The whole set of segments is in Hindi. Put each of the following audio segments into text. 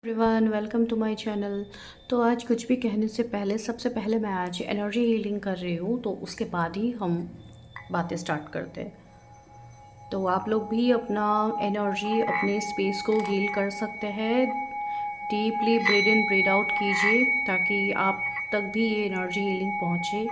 Everyone welcome to my channel. तो आज कुछ भी कहने से पहले सबसे पहले मैं आज एनर्जी हीलिंग कर रही हूँ, तो उसके बाद ही हम बातें स्टार्ट करते हैं। तो आप लोग भी अपना एनर्जी अपने स्पेस को हील कर सकते हैं। Deeply breathe in breathe out कीजिए ताकि आप तक भी ये एनर्जी हीलिंग पहुँचे।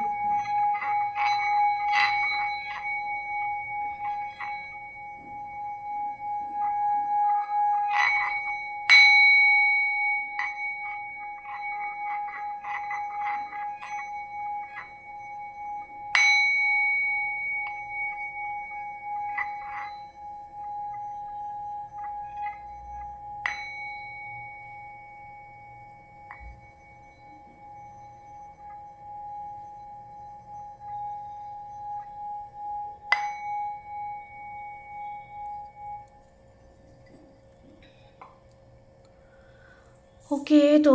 ओके, तो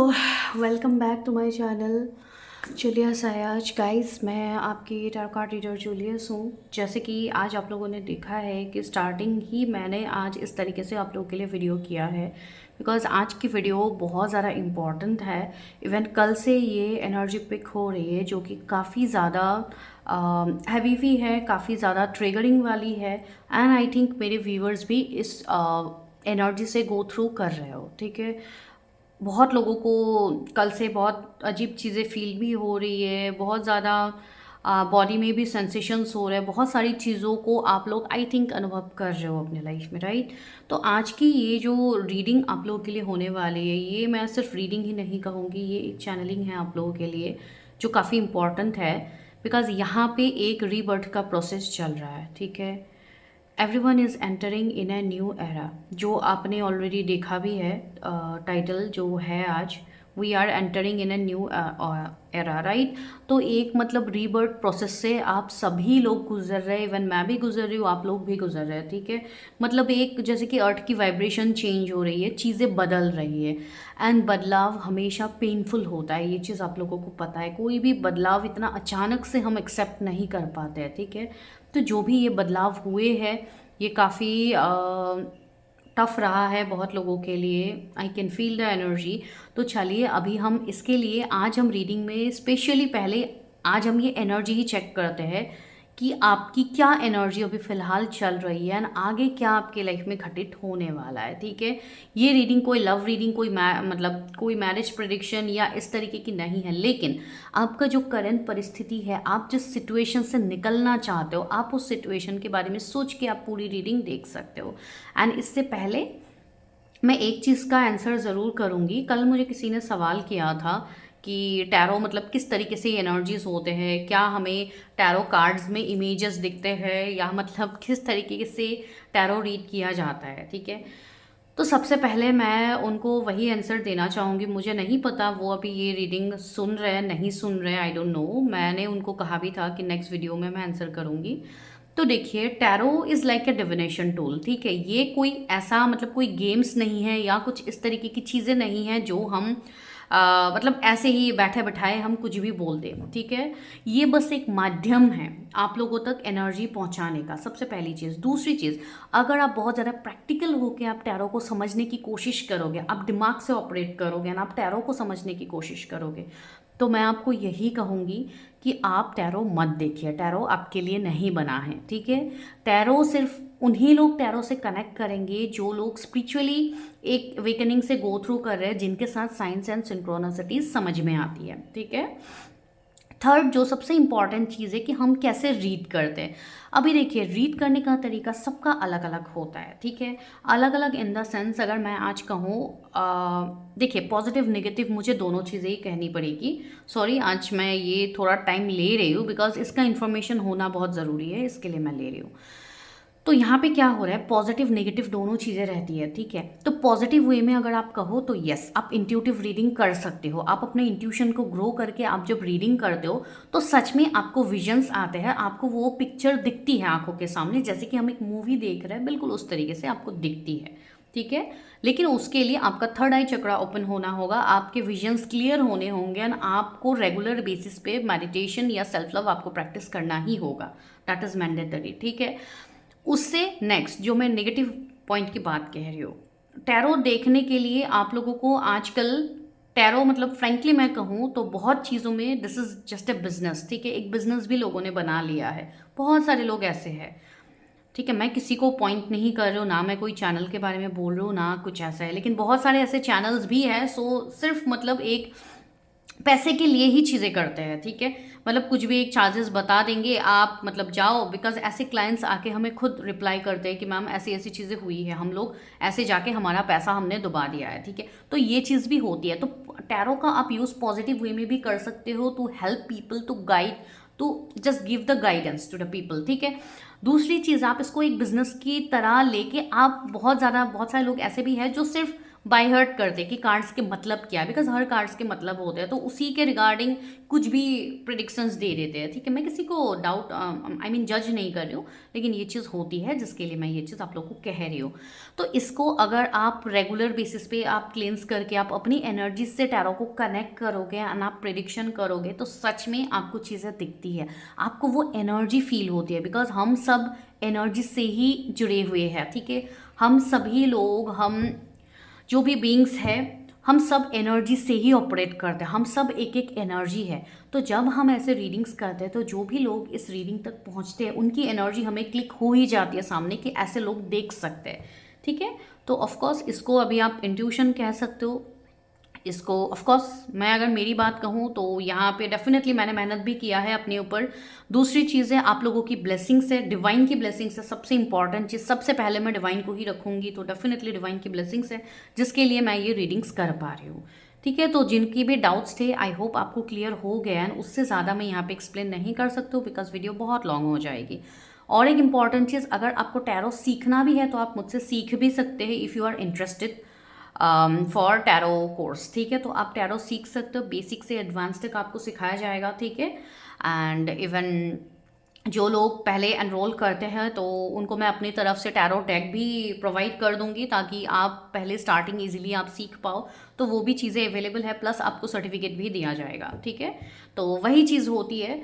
welcome back to my channel Julius Ayaz. Guys, मैं आपकी टैरो कार्ड रीडर जूलियस हूँ। जैसे कि आज आप लोगों ने देखा है कि स्टार्टिंग ही मैंने आज इस तरीके से आप लोगों के लिए वीडियो किया है, बिकॉज़ आज की वीडियो बहुत ज़्यादा इम्पॉर्टेंट है। इवन कल से ये एनर्जी पिक हो रही है जो कि काफ़ी ज़्यादा हैवी भी है, काफ़ी ज़्यादा ट्रिगरिंग वाली है। एंड आई थिंक मेरे व्यूअर्स भी इस एनर्जी से गो थ्रू कर रहे हो, ठीक है। बहुत लोगों को कल से बहुत अजीब चीज़ें फील भी हो रही है, बहुत ज़्यादा बॉडी में भी सेंसेशंस हो रहे हैं, बहुत सारी चीज़ों को आप लोग आई थिंक अनुभव कर रहे हो अपने लाइफ में, राइट। तो आज की ये जो रीडिंग आप लोगों के लिए होने वाली है, ये मैं सिर्फ रीडिंग ही नहीं कहूँगी, ये एक चैनलिंग है आप लोगों के लिए जो काफ़ी इम्पॉर्टेंट है। बिकॉज़ यहाँ पे एक रीबर्थ का प्रोसेस चल रहा है, ठीक है। Everyone is entering in a new era, जो आपने ऑलरेडी देखा भी है। टाइटल जो है आज, we are entering in a new era, right. तो एक मतलब रीबर्थ प्रोसेस से आप सभी लोग गुजर रहे हैं, इवन मैं भी गुजर रही हूँ, आप लोग भी गुजर रहे हैं, ठीक है। मतलब एक जैसे कि अर्थ की वाइब्रेशन चेंज हो रही है, चीज़ें बदल रही है। एंड बदलाव हमेशा पेनफुल होता है, ये चीज़ आप लोगों को पता है। कोई भी बदलाव इतना अचानक से हम एक्सेप्ट नहीं कर पाते हैं, ठीक है। तो जो भी ये बदलाव हुए हैं, ये काफ़ी टफ रहा है बहुत लोगों के लिए। I can feel the energy. तो चलिए अभी हम इसके लिए आज हम रीडिंग में स्पेशली पहले आज हम ये एनर्जी ही चेक करते हैं कि आपकी क्या एनर्जी अभी फ़िलहाल चल रही है एंड आगे क्या आपके लाइफ में घटित होने वाला है, ठीक है। ये रीडिंग कोई लव रीडिंग, कोई मतलब कोई मैरिज प्रेडिक्शन या इस तरीके की नहीं है, लेकिन आपका जो करंट परिस्थिति है, आप जिस सिचुएशन से निकलना चाहते हो, आप उस सिचुएशन के बारे में सोच के आप पूरी रीडिंग देख सकते हो। एंड इससे पहले मैं एक चीज़ का आंसर ज़रूर करूँगी। कल मुझे किसी ने सवाल किया था कि टैरो मतलब किस तरीके से एनर्जीज होते हैं, क्या हमें टैरो कार्ड्स में इमेजेस दिखते हैं या मतलब किस तरीके से टैरो रीड किया जाता है, ठीक है। तो सबसे पहले मैं उनको वही आंसर देना चाहूँगी। मुझे नहीं पता वो अभी ये रीडिंग सुन रहे हैं नहीं सुन रहे हैं, आई डोंट नो। मैंने उनको कहा भी था कि नेक्स्ट वीडियो में मैं आंसर करूँगी। तो देखिए, tarot is like a divination tool, ठीक है। ये कोई ऐसा मतलब कोई गेम्स नहीं है या कुछ इस तरीके की चीज़ें नहीं हैं जो हम मतलब ऐसे ही बैठे बैठाए हम कुछ भी बोल दें, ठीक है। ये बस एक माध्यम है आप लोगों तक एनर्जी पहुंचाने का, सबसे पहली चीज़। दूसरी चीज़, अगर आप बहुत ज़्यादा प्रैक्टिकल होकर आप टैरो को समझने की कोशिश करोगे, आप दिमाग से ऑपरेट करोगे ना, आप टैरो को समझने की कोशिश करोगे, तो मैं आपको यही कहूँगी कि आप टैरो मत देखिए। टैरो आपके लिए नहीं बना है, ठीक है। टैरो सिर्फ उन्हीं लोग टैरो से कनेक्ट करेंगे जो लोग स्पिरिचुअली एक अवेकनिंग से गो थ्रू कर रहे हैं, जिनके साथ साइंस एंड सिंक्रोनिसिटीज समझ में आती है, ठीक है। थर्ड, जो सबसे इंपॉर्टेंट चीज़ है कि हम कैसे रीड करते हैं। अभी देखिए, रीड करने का तरीका सबका अलग अलग होता है, ठीक है। अलग अलग इन द सेंस, अगर मैं आज कहूँ, देखिए पॉजिटिव नेगेटिव मुझे दोनों चीज़ें ही कहनी पड़ेगी। सॉरी, आज मैं ये थोड़ा टाइम ले रही हूँ बिकॉज इसका इन्फॉर्मेशन होना बहुत ज़रूरी है, इसके लिए मैं ले रही हूँ। तो यहाँ पे क्या हो रहा है, पॉजिटिव नेगेटिव दोनों चीज़ें रहती है, ठीक है। तो पॉजिटिव वे में अगर आप कहो तो यस, आप इंट्यूटिव रीडिंग कर सकते हो। आप अपने इंट्यूशन को ग्रो करके आप जब रीडिंग करते हो तो सच में आपको विजन्स आते हैं, आपको वो पिक्चर दिखती है आंखों के सामने, जैसे कि हम एक मूवी देख रहे हैं, बिल्कुल उस तरीके से आपको दिखती है, ठीक है। लेकिन उसके लिए आपका थर्ड आई चक्रा ओपन होना होगा, आपके विजन्स क्लियर होने होंगे एंड आपको रेगुलर बेसिस पे मेडिटेशन या सेल्फ लव आपको प्रैक्टिस करना ही होगा। दैट इज़ मैंडेटरी, ठीक है। उससे नेक्स्ट जो मैं नेगेटिव पॉइंट की बात कह रही हूँ, टैरो देखने के लिए आप लोगों को आजकल टैरो मतलब फ्रेंकली मैं कहूँ तो बहुत चीज़ों में this is just a business, ठीक है, एक बिजनेस भी लोगों ने बना लिया है। बहुत सारे लोग ऐसे हैं, ठीक है, मैं किसी को पॉइंट नहीं कर रही हूँ, ना मैं कोई चैनल के बारे में बोल रही हूँ ना कुछ ऐसा है, लेकिन बहुत सारे ऐसे चैनल्स भी हैं सो सिर्फ मतलब एक पैसे के लिए ही चीज़ें करते हैं, ठीक है, मतलब कुछ भी एक चार्जेस बता देंगे आप मतलब जाओ, बिकॉज ऐसे क्लाइंट्स आके हमें खुद रिप्लाई करते हैं कि मैम ऐसी ऐसी चीज़ें हुई है, हम लोग ऐसे जाके हमारा पैसा हमने डुबा दिया है, ठीक है, तो ये चीज़ भी होती है। तो टैरो का आप यूज़ पॉजिटिव वे में भी कर सकते हो to help people, to guide, to just give the guidance to the people, ठीक है। दूसरी चीज़ आप इसको एक बिजनेस की तरह लेके आप बहुत सारे लोग ऐसे भी हैं जो सिर्फ बाय हर्ट करते कि कार्ड्स के मतलब क्या है, बिकॉज हर कार्ड्स के मतलब होते हैं, तो उसी के रिगार्डिंग कुछ भी प्रिडिक्शंस दे देते हैं, ठीक है। मैं किसी को डाउट आई मीन जज नहीं कर रही हूँ, लेकिन ये चीज़ होती है जिसके लिए मैं ये चीज़ आप लोग को कह रही हूँ। तो इसको अगर आप रेगुलर बेसिस पे आप क्लेंस करके आप अपनी एनर्जी से टैरो को कनेक्ट करोगे एंड आप प्रिडिक्शन करोगे तो सच में आपको चीज़ें दिखती है, आपको वो एनर्जी फील होती है, बिकॉज हम सब एनर्जी से ही जुड़े हुए हैं, ठीक है। हम सभी लोग, हम जो भी बीइंग्स है, हम सब एनर्जी से ही ऑपरेट करते हैं, हम सब एक एक एनर्जी है। तो जब हम ऐसे रीडिंग्स करते हैं तो जो भी लोग इस रीडिंग तक पहुंचते हैं उनकी एनर्जी हमें क्लिक हो ही जाती है सामने कि ऐसे लोग देख सकते हैं, ठीक है। तो ऑफकोर्स इसको अभी आप इंट्यूशन कह सकते हो, इसको ऑफ कोर्स मैं अगर मेरी बात कहूँ तो यहाँ पे डेफिनेटली मैंने मेहनत भी किया है अपने ऊपर। दूसरी चीज़ है आप लोगों की ब्लेसिंग्स है, डिवाइन की ब्लेसिंग्स है, सबसे इंपॉर्टेंट चीज़, सबसे पहले मैं डिवाइन को ही रखूँगी, तो डेफिनेटली डिवाइन की ब्लेसिंग्स है जिसके लिए मैं ये रीडिंग्स कर पा रही हूँ, ठीक है। तो जिनकी भी डाउट्स थे आई होप आपको क्लियर हो गया, एंड उससे ज़्यादा मैं यहाँ पे एक्सप्लेन नहीं कर सकती हूँ बिकॉज वीडियो बहुत लॉन्ग हो जाएगी। और एक इम्पॉर्टेंट चीज़, अगर आपको टैरो सीखना भी है तो आप मुझसे सीख भी सकते हैं if you are interested for tarot course, ठीक है। तो आप टैरो सीख सकते हो, बेसिक से एडवांस तक आपको सिखाया जाएगा, ठीक है। एंड इवन जो लोग पहले एनरोल करते हैं तो उनको मैं अपनी तरफ से टैरो डेक भी प्रोवाइड कर दूंगी ताकि आप पहले स्टार्टिंग इजीली आप सीख पाओ, तो वो भी चीज़ें अवेलेबल है, प्लस आपको सर्टिफिकेट भी दिया जाएगा, ठीक है। तो वही चीज़ होती है,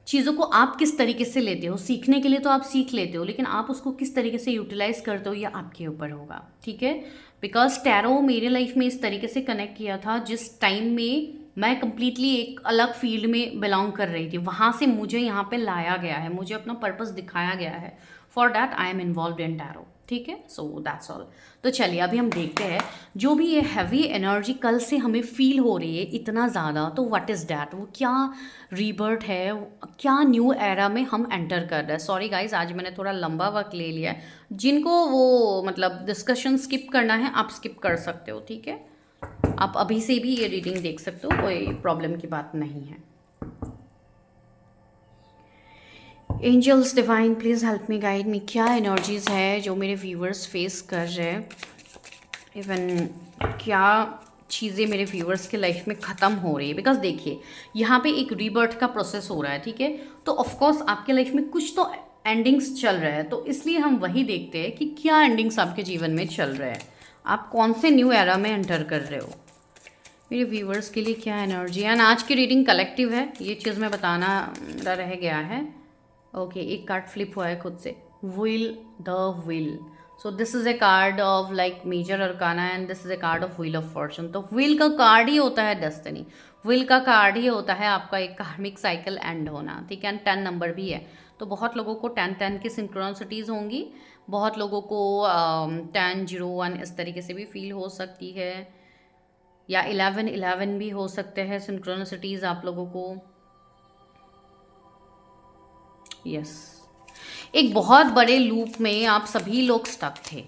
चीज़ों को आप किस तरीके से लेते हो, सीखने के लिए तो आप सीख लेते हो, लेकिन आप उसको किस तरीके से यूटिलाइज करते हो ये आपके ऊपर होगा, ठीक है। बिकॉज टैरो मेरे लाइफ में इस तरीके से कनेक्ट किया था जिस टाइम में मैं कंप्लीटली एक अलग फील्ड में बिलोंग कर रही थी, वहाँ से मुझे यहाँ पे लाया गया है, मुझे अपना पर्पस दिखाया गया है, for that I am involve in tarot, ठीक है। So that's all. तो चलिए अभी हम देखते हैं जो भी ये हैवी एनर्जी कल से हमें फील हो रही है इतना ज़्यादा, तो व्हाट इज़ दैट, वो क्या रीबर्थ है, क्या न्यू एरा में हम एंटर कर रहे हैं। सॉरी गाइज आज मैंने थोड़ा लंबा वक्त ले लिया है, जिनको वो मतलब डिस्कशन स्किप करना है आप स्किप कर सकते हो, ठीक है। आप अभी से भी ये रीडिंग देख सकते हो, कोई प्रॉब्लम की बात नहीं है। Angels divine please help me guide me, क्या एनर्जीज है जो मेरे व्यूअर्स फेस कर रहे हैं, इवन क्या चीज़ें मेरे व्यूअर्स के लाइफ में ख़त्म हो रही है। बिकॉज देखिए यहाँ पे एक रीबर्थ का प्रोसेस हो रहा है, ठीक है, तो ऑफकोर्स आपके लाइफ में कुछ तो एंडिंग्स चल रहा है, तो इसलिए हम वही देखते हैं कि क्या एंडिंग्स आपके जीवन में चल रहे हैं, आप कौन से न्यू एरा में एंटर कर रहे हो, मेरे व्यूअर्स के लिए क्या एनर्जी है। एंड आज की रीडिंग कलेक्टिव है, ये चीज़ मैं बताना मेरा रह गया है। ओके एक कार्ड फ्लिप हुआ है खुद से, will the will, so this is a card of like major arcana and this is a card of wheel of fortune. तो व्हील का कार्ड ही होता है डेस्टिनी, व्हील का कार्ड ही होता है आपका एक कार्मिक साइकिल एंड होना, ठीक है। एंड 10 नंबर भी है, तो बहुत लोगों को 10-10 की सिंक्रोनिसिटीज़ होंगी, बहुत लोगों को 10-0-1 इस तरीके से भी फील हो सकती है, या 11-11 भी हो सकते हैं सिंक्रोनिसिटीज़ आप लोगों को। यस एक बहुत बड़े लूप में आप सभी लोग स्टक थे,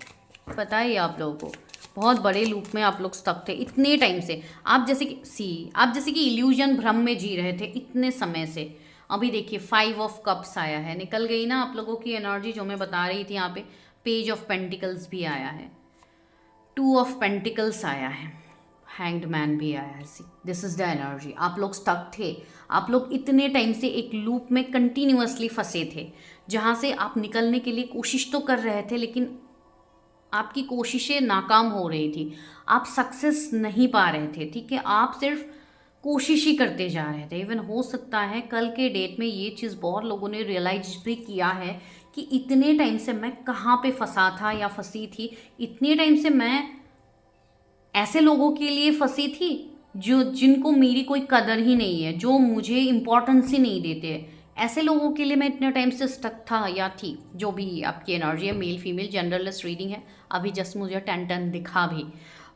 पता है आप लोगों को, बहुत बड़े लूप में आप लोग स्टक थे इतने टाइम से, आप जैसे कि इल्यूजन भ्रम में जी रहे थे इतने समय से। अभी देखिए 5 ऑफ कप्स आया है, निकल गई ना आप लोगों की एनर्जी जो मैं बता रही थी, यहाँ पे पेज ऑफ पेंटिकल्स भी आया है, 2 ऑफ पेंटिकल्स आया है, हैंग्ड मैन भी आया है। See this is the energy, आप लोग स्टक थे, आप लोग इतने टाइम से एक लूप में कंटिन्यूअसली फंसे थे जहाँ से आप निकलने के लिए कोशिश तो कर रहे थे लेकिन आपकी कोशिशें नाकाम हो रही थी, आप सक्सेस नहीं पा रहे थे, ठीक है, आप सिर्फ कोशिश ही करते जा रहे थे। इवन हो सकता है कल के डेट में ये चीज़ बहुत लोगों ने रियलाइज भी किया है कि इतने टाइम से मैं कहाँ पे फंसा था या फंसी थी, इतने टाइम से मैं ऐसे लोगों के लिए फंसी थी जो जिनको मेरी कोई कदर ही नहीं है, जो मुझे इम्पोर्टेंस ही नहीं देते। ऐसे लोगों के लिए मैं इतने टाइम से स्टक था या थी। जो भी आपकी एनर्जी है, मेल फीमेल जनरलिस्ट रीडिंग है। अभी जस्ट मुझे 10-10 दिखा भी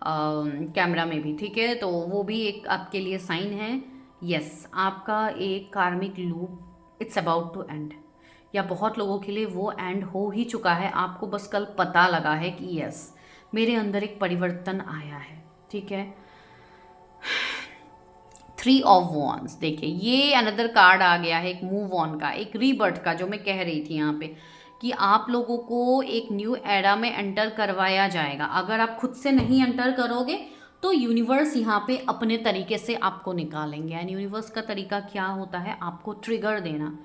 कैमरा में भी, ठीक है। तो वो भी एक आपके लिए साइन है। यस, आपका एक karmic loop it's about to end, या बहुत लोगों के लिए वो एंड हो ही चुका है। आपको बस कल पता लगा है कि यस, मेरे अंदर एक परिवर्तन आया है, ठीक है। 3 ऑफ वॉन्ड्स, देखिए ये अनदर कार्ड आ गया है, एक मूव ऑन का, एक रीबर्थ का, जो मैं कह रही थी यहाँ पे कि आप लोगों को एक न्यू एरा में एंटर करवाया जाएगा। अगर आप खुद से नहीं एंटर करोगे तो यूनिवर्स यहाँ पे अपने तरीके से आपको निकालेंगे। एंड यूनिवर्स का तरीका क्या होता है, आपको ट्रिगर देना।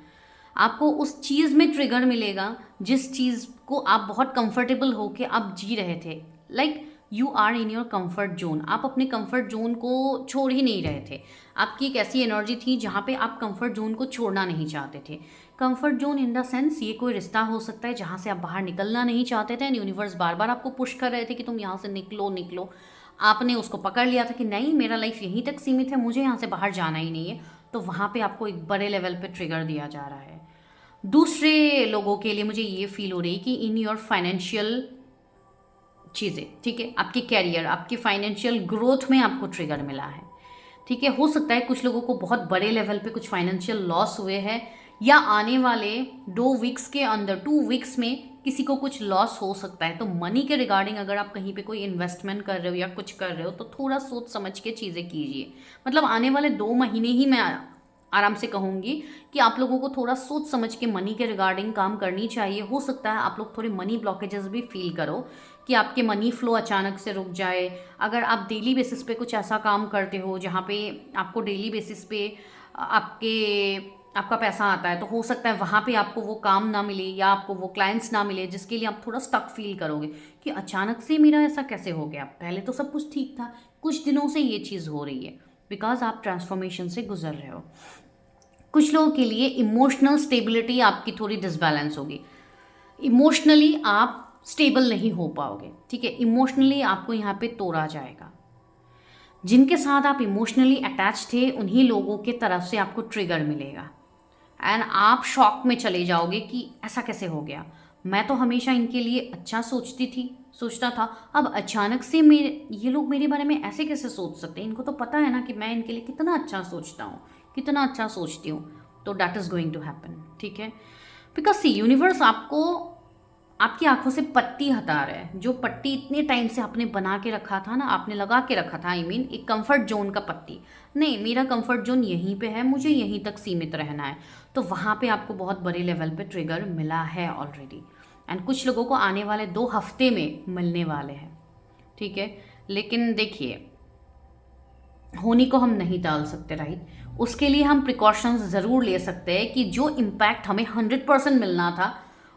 आपको उस चीज़ में ट्रिगर मिलेगा जिस चीज़ को आप बहुत कंफर्टेबल होके आप जी रहे थे। Like you are in your comfort zone, आप अपने कंफर्ट जोन को छोड़ ही नहीं रहे थे। आपकी एक ऐसी एनर्जी थी जहाँ पे आप कंफर्ट जोन को छोड़ना नहीं चाहते थे। Comfort zone in the sense ये कोई रिश्ता हो सकता है जहाँ से आप बाहर निकलना नहीं चाहते थे एंड यूनिवर्स बार बार आपको पुश कर रहे थे कि तुम यहाँ से निकलो निकलो। आपने उसको पकड़ लिया था कि नहीं, मेरा लाइफ यहीं तक सीमित है, मुझे यहाँ से बाहर जाना ही नहीं है। तो वहाँ पे आपको एक बड़े लेवल पे ट्रिगर दिया जा रहा है। दूसरे लोगों के लिए मुझे ये फील हो रही है कि इन योर फाइनेंशियल चीज़ें, ठीक है, आपके कैरियर, आपकी फाइनेंशियल ग्रोथ में आपको ट्रिगर मिला है, ठीक है। हो सकता है कुछ लोगों को बहुत बड़े लेवल पे कुछ फाइनेंशियल लॉस हुए हैं, या आने वाले 2 वीक्स के अंदर 2 वीक्स में किसी को कुछ लॉस हो सकता है। तो मनी के रिगार्डिंग अगर आप कहीं पे कोई इन्वेस्टमेंट कर रहे हो या कुछ कर रहे हो तो थोड़ा सोच समझ के चीज़ें कीजिए। मतलब आने वाले 2 महीने ही मैं आराम से कहूँगी कि आप लोगों को थोड़ा सोच समझ के मनी के रिगार्डिंग काम करनी चाहिए। हो सकता है आप लोग थोड़े मनी ब्लॉकेजेस भी फील करो कि आपके मनी फ्लो अचानक से रुक जाए। अगर आप डेली बेसिस पे कुछ ऐसा काम करते हो जहाँ पे आपको डेली बेसिस पे आपका पैसा आता है, तो हो सकता है वहाँ पे आपको वो काम ना मिले या आपको वो क्लाइंट्स ना मिले, जिसके लिए आप थोड़ा स्टक फील करोगे कि अचानक से मेरा ऐसा कैसे हो गया, पहले तो सब कुछ ठीक था, कुछ दिनों से ये चीज़ हो रही है। बिकॉज आप ट्रांसफॉर्मेशन से गुजर रहे हो। कुछ लोगों के लिए इमोशनल स्टेबिलिटी आपकी थोड़ी डिसबैलेंस होगी। इमोशनली आप स्टेबल नहीं हो पाओगे, ठीक है। इमोशनली आपको यहाँ पे तोड़ा जाएगा। जिनके साथ आप इमोशनली अटैच थे उन्हीं लोगों के तरफ से आपको ट्रिगर मिलेगा एंड आप शॉक में चले जाओगे कि ऐसा कैसे हो गया। मैं तो हमेशा इनके लिए अच्छा सोचता था, अब अचानक से ये लोग मेरे बारे में ऐसे कैसे सोच सकते हैं। इनको तो पता है ना कि मैं इनके लिए कितना अच्छा सोचता हूँ, कितना अच्छा सोचती हूँ। तो that is going to happen, ठीक है। बिकॉज सी यूनिवर्स आपको आपकी आंखों से पट्टी हटा रहा है। जो पट्टी इतने टाइम से आपने बना के रखा था ना, आपने लगा के रखा था, आई मीन एक कंफर्ट जोन का पट्टी, नहीं मेरा कंफर्ट जोन यहीं पे है, मुझे यहीं तक सीमित रहना है। तो वहाँ पे आपको बहुत बड़े लेवल पे ट्रिगर मिला है ऑलरेडी एंड कुछ लोगों को आने वाले 2 हफ्ते में मिलने वाले हैं, ठीक है। लेकिन देखिए, होनी को हम नहीं टाल सकते, राइट। उसके लिए हम प्रिकॉशंस ज़रूर ले सकते हैं कि जो इम्पैक्ट हमें 100% मिलना था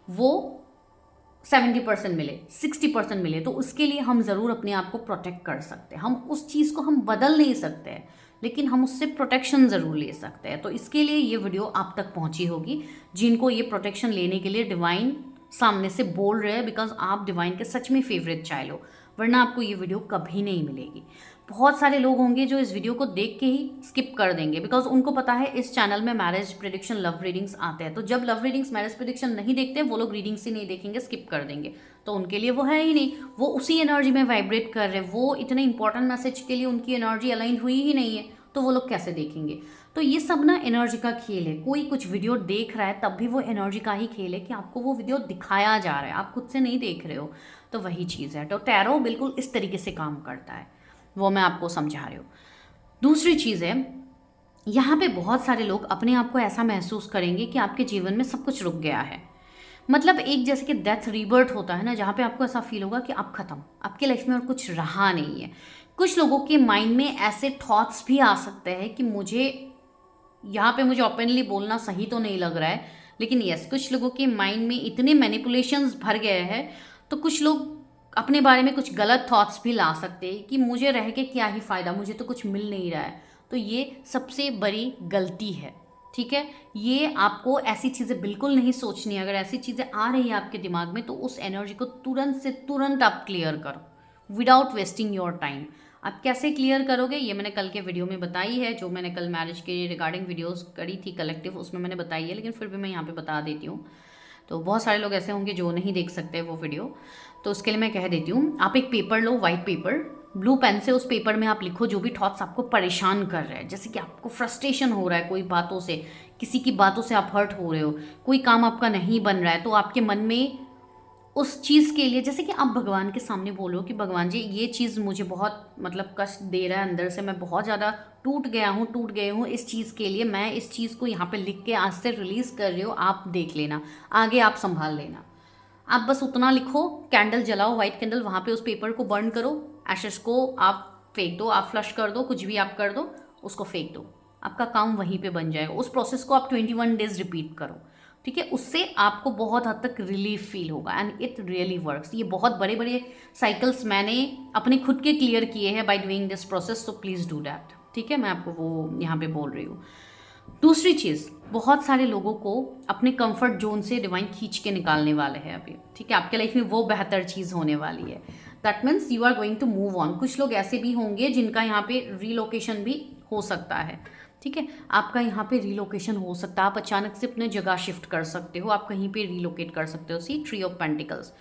वो 70% मिले, 60% मिले, तो उसके लिए हम ज़रूर अपने आप को प्रोटेक्ट कर सकते हैं। हम उस चीज़ को हम बदल नहीं सकते हैं, लेकिन हम उससे प्रोटेक्शन ज़रूर ले सकते हैं। तो इसके लिए ये वीडियो आप तक पहुंची होगी जिनको ये प्रोटेक्शन लेने के लिए डिवाइन सामने से बोल रहे हैं, बिकॉज आप डिवाइन के सच में फेवरेट चाइल्ड हो, वरना आपको ये वीडियो कभी नहीं मिलेगी। बहुत सारे लोग होंगे जो इस वीडियो को देख के ही स्किप कर देंगे, बिकॉज उनको पता है इस चैनल में मैरिज प्रेडिक्शन, लव रीडिंग्स आते हैं। तो जब लव रीडिंग्स, मैरिज प्रेडिक्शन नहीं देखते, वो लोग रीडिंग्स ही नहीं देखेंगे, स्किप कर देंगे। तो उनके लिए वो है ही नहीं, वो उसी एनर्जी में वाइब्रेट कर रहे हैं, वो इतने इंपॉर्टेंट मैसेज के लिए उनकी एनर्जी अलाइन हुई ही नहीं है, तो वो लोग कैसे देखेंगे। तो ये सब ना एनर्जी का खेल है। कोई कुछ वीडियो देख रहा है तब भी वो एनर्जी का ही खेल है कि आपको वो वीडियो दिखाया जा रहा है, आप खुद से नहीं देख रहे हो। तो वही चीज़ है। तो टैरो बिल्कुल इस तरीके से काम करता है, वो मैं आपको समझा रही हूँ। दूसरी चीज़ है, यहाँ पे बहुत सारे लोग अपने आप को ऐसा महसूस करेंगे कि आपके जीवन में सब कुछ रुक गया है। मतलब एक जैसे कि डेथ रीबर्थ होता है ना, जहाँ पे आपको ऐसा फील होगा कि अब ख़त्म, आपके लाइफ में और कुछ रहा नहीं है। कुछ लोगों के माइंड में ऐसे थॉट्स भी आ सकते हैं कि यहाँ पे मुझे ओपनली बोलना सही तो नहीं लग रहा है, लेकिन यस, कुछ लोगों के माइंड में इतने मैनिपुलेशंस भर गए हैं, तो कुछ लोग अपने बारे में कुछ गलत थॉट्स भी ला सकते हैं कि मुझे रह के क्या ही फ़ायदा, मुझे तो कुछ मिल नहीं रहा है। तो ये सबसे बड़ी गलती है, ठीक है। ये आपको ऐसी चीज़ें बिल्कुल नहीं सोचनी। अगर ऐसी चीज़ें आ रही हैं आपके दिमाग में तो उस एनर्जी को तुरंत से तुरंत आप क्लियर करो विदाउट वेस्टिंग योर टाइम। आप कैसे क्लियर करोगे ये मैंने कल के वीडियो में बताई है, जो मैंने कल मैरिज के रिगार्डिंग वीडियोस करी थी कलेक्टिव, उसमें मैंने बताई है, लेकिन फिर भी मैं यहाँ पे बता देती हूँ। तो बहुत सारे लोग ऐसे होंगे जो नहीं देख सकते वो वीडियो, तो उसके लिए मैं कह देती हूँ। आप एक पेपर लो, वाइट पेपर, ब्लू पेन से उस पेपर में आप लिखो जो भी थॉट्स आपको परेशान कर रहे हैं, जैसे कि आपको फ्रस्ट्रेशन हो रहा है कोई बातों से, किसी की बातों से आप हर्ट हो रहे हो, कोई काम आपका नहीं बन रहा है, तो आपके मन में उस चीज़ के लिए, जैसे कि आप भगवान के सामने बोलो कि भगवान जी ये चीज़ मुझे बहुत मतलब कष्ट दे रहा है अंदर से, मैं बहुत ज़्यादा टूट गई हूँ इस चीज़ के लिए, मैं इस चीज़ को यहाँ पे लिख के आज से रिलीज़ कर रही हूँ, आप देख लेना, आगे आप संभाल लेना। आप बस उतना लिखो, कैंडल जलाओ, वाइट कैंडल, वहाँ पे उस पेपर को बर्न करो, एशेस को आप फेंक दो, आप फ्लश कर दो, कुछ भी आप कर दो, उसको फेंक दो, आपका काम वहीं पे बन जाएगा। उस प्रोसेस को आप 21 डेज रिपीट करो, ठीक है। उससे आपको बहुत हद तक रिलीफ फील होगा एंड इट रियली वर्क्स। ये बहुत बड़े बड़े साइकिल्स मैंने अपने खुद के क्लियर किए हैं बाय डूइंग दिस प्रोसेस, तो प्लीज़ डू दैट, ठीक है। मैं आपको वो यहाँ पे बोल रही हूँ। दूसरी चीज़, बहुत सारे लोगों को अपने कंफर्ट जोन से डिवाइन खींच के निकालने वाले हैं अभी, ठीक है। आपके लाइफ में वो बेहतर चीज़ होने वाली है, that means you are going to move on. कुछ लोग ऐसे भी होंगे जिनका यहाँ पे रीलोकेशन भी हो सकता है, ठीक है। आपका यहाँ पे रीलोकेशन हो सकता है, आप अचानक से अपने जगह शिफ्ट कर सकते हो, आप कहीं पे रीलोकेट कर सकते हो। सी ट्री ऑफ पेंटिकल्स,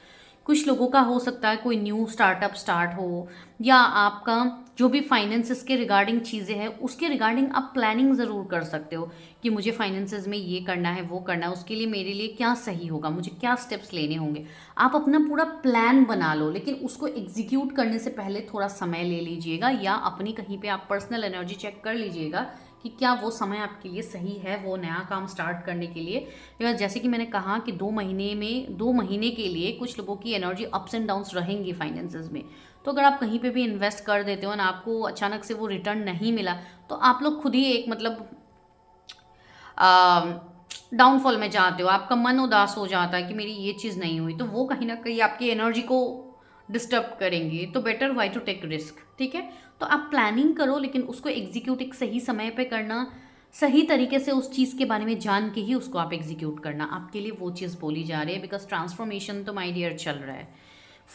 कुछ लोगों का हो सकता है कोई न्यू स्टार्टअप स्टार्ट हो, या आपका जो भी फाइनेंसेस के रिगार्डिंग चीज़ें हैं उसके रिगार्डिंग आप प्लानिंग ज़रूर कर सकते हो कि मुझे फाइनेंसेस में ये करना है, वो करना है, उसके लिए मेरे लिए क्या सही होगा, मुझे क्या स्टेप्स लेने होंगे। आप अपना पूरा प्लान बना लो, लेकिन उसको एग्जीक्यूट करने से पहले थोड़ा समय ले लीजिएगा, या अपनी कहीं पे आप पर्सनल एनर्जी चेक कर लीजिएगा कि क्या वो समय आपके लिए सही है वो नया काम स्टार्ट करने के लिए। या जैसे कि मैंने कहा कि 2 महीने के लिए कुछ लोगों की एनर्जी अप्स एंड डाउन्स रहेंगी फाइनेंसेस में, तो अगर आप कहीं पे भी इन्वेस्ट कर देते हो ना, आपको अचानक से वो रिटर्न नहीं मिला, तो आप लोग खुद ही एक मतलब डाउनफॉल में जाते हो, आपका मन उदास हो जाता है कि मेरी ये चीज़ नहीं हुई, तो वो कहीं ना कहीं आपकी एनर्जी को डिस्टर्ब करेंगे। तो better why to take risk, ठीक है। तो आप प्लानिंग करो, लेकिन उसको एग्जीक्यूट एक सही समय पे करना, सही तरीके से उस चीज़ के बारे में जान के ही उसको आप एग्जीक्यूट करना, आपके लिए वो चीज़ बोली जा रही है। बिकॉज ट्रांसफॉर्मेशन तो माय डियर चल रहा है,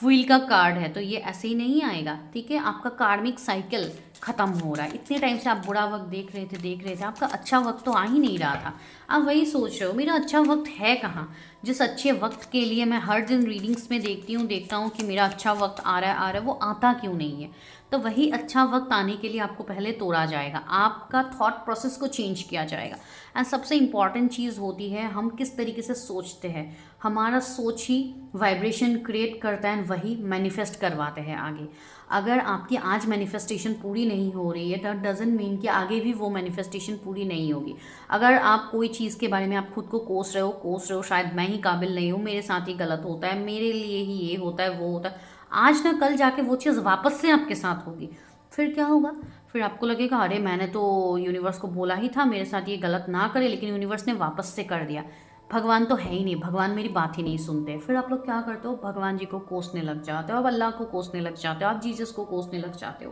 व्हील का कार्ड है, तो ये ऐसे ही नहीं आएगा, ठीक है। आपका कार्मिक साइकिल खत्म हो रहा है। इतने टाइम से आप बुरा वक्त देख रहे थे, आपका अच्छा वक्त तो आ ही नहीं रहा था। आप वही सोच रहे हो मेरा अच्छा वक्त है कहाँ। जिस अच्छे वक्त के लिए मैं हर दिन रीडिंग्स में देखता हूँ कि मेरा अच्छा वक्त आ रहा है, वो आता क्यों नहीं है। तो वही अच्छा वक्त आने के लिए आपको पहले तोड़ा जाएगा, आपका थॉट प्रोसेस को चेंज किया जाएगा। एंड सबसे इम्पॉर्टेंट चीज़ होती है हम किस तरीके से सोचते हैं। हमारा सोच ही वाइब्रेशन क्रिएट करता है, वही मैनिफेस्ट करवाते हैं आगे। अगर आपकी आज मैनिफेस्टेशन पूरी नहीं हो रही है, दैट डजंट मीन कि आगे भी वो मैनिफेस्टेशन पूरी नहीं होगी। अगर आप कोई चीज़ के बारे में आप खुद को कोस रहे हो, शायद मैं ही काबिल नहीं हूँ, मेरे साथ ही गलत होता है, मेरे लिए ही ये होता है वो होता है, आज ना कल जाके वो चीज़ वापस से आपके साथ होगी। फिर क्या होगा, फिर आपको लगेगा अरे मैंने तो यूनिवर्स को बोला ही था मेरे साथ ये गलत ना करे, लेकिन यूनिवर्स ने वापस से कर दिया। भगवान तो है ही नहीं, भगवान मेरी बात ही नहीं सुनते। फिर आप लोग क्या करते हो, भगवान जी को कोसने लग जाते हो, आप अल्लाह को कोसने लग जाते हो, आप जीसस को कोसने लग जाते हो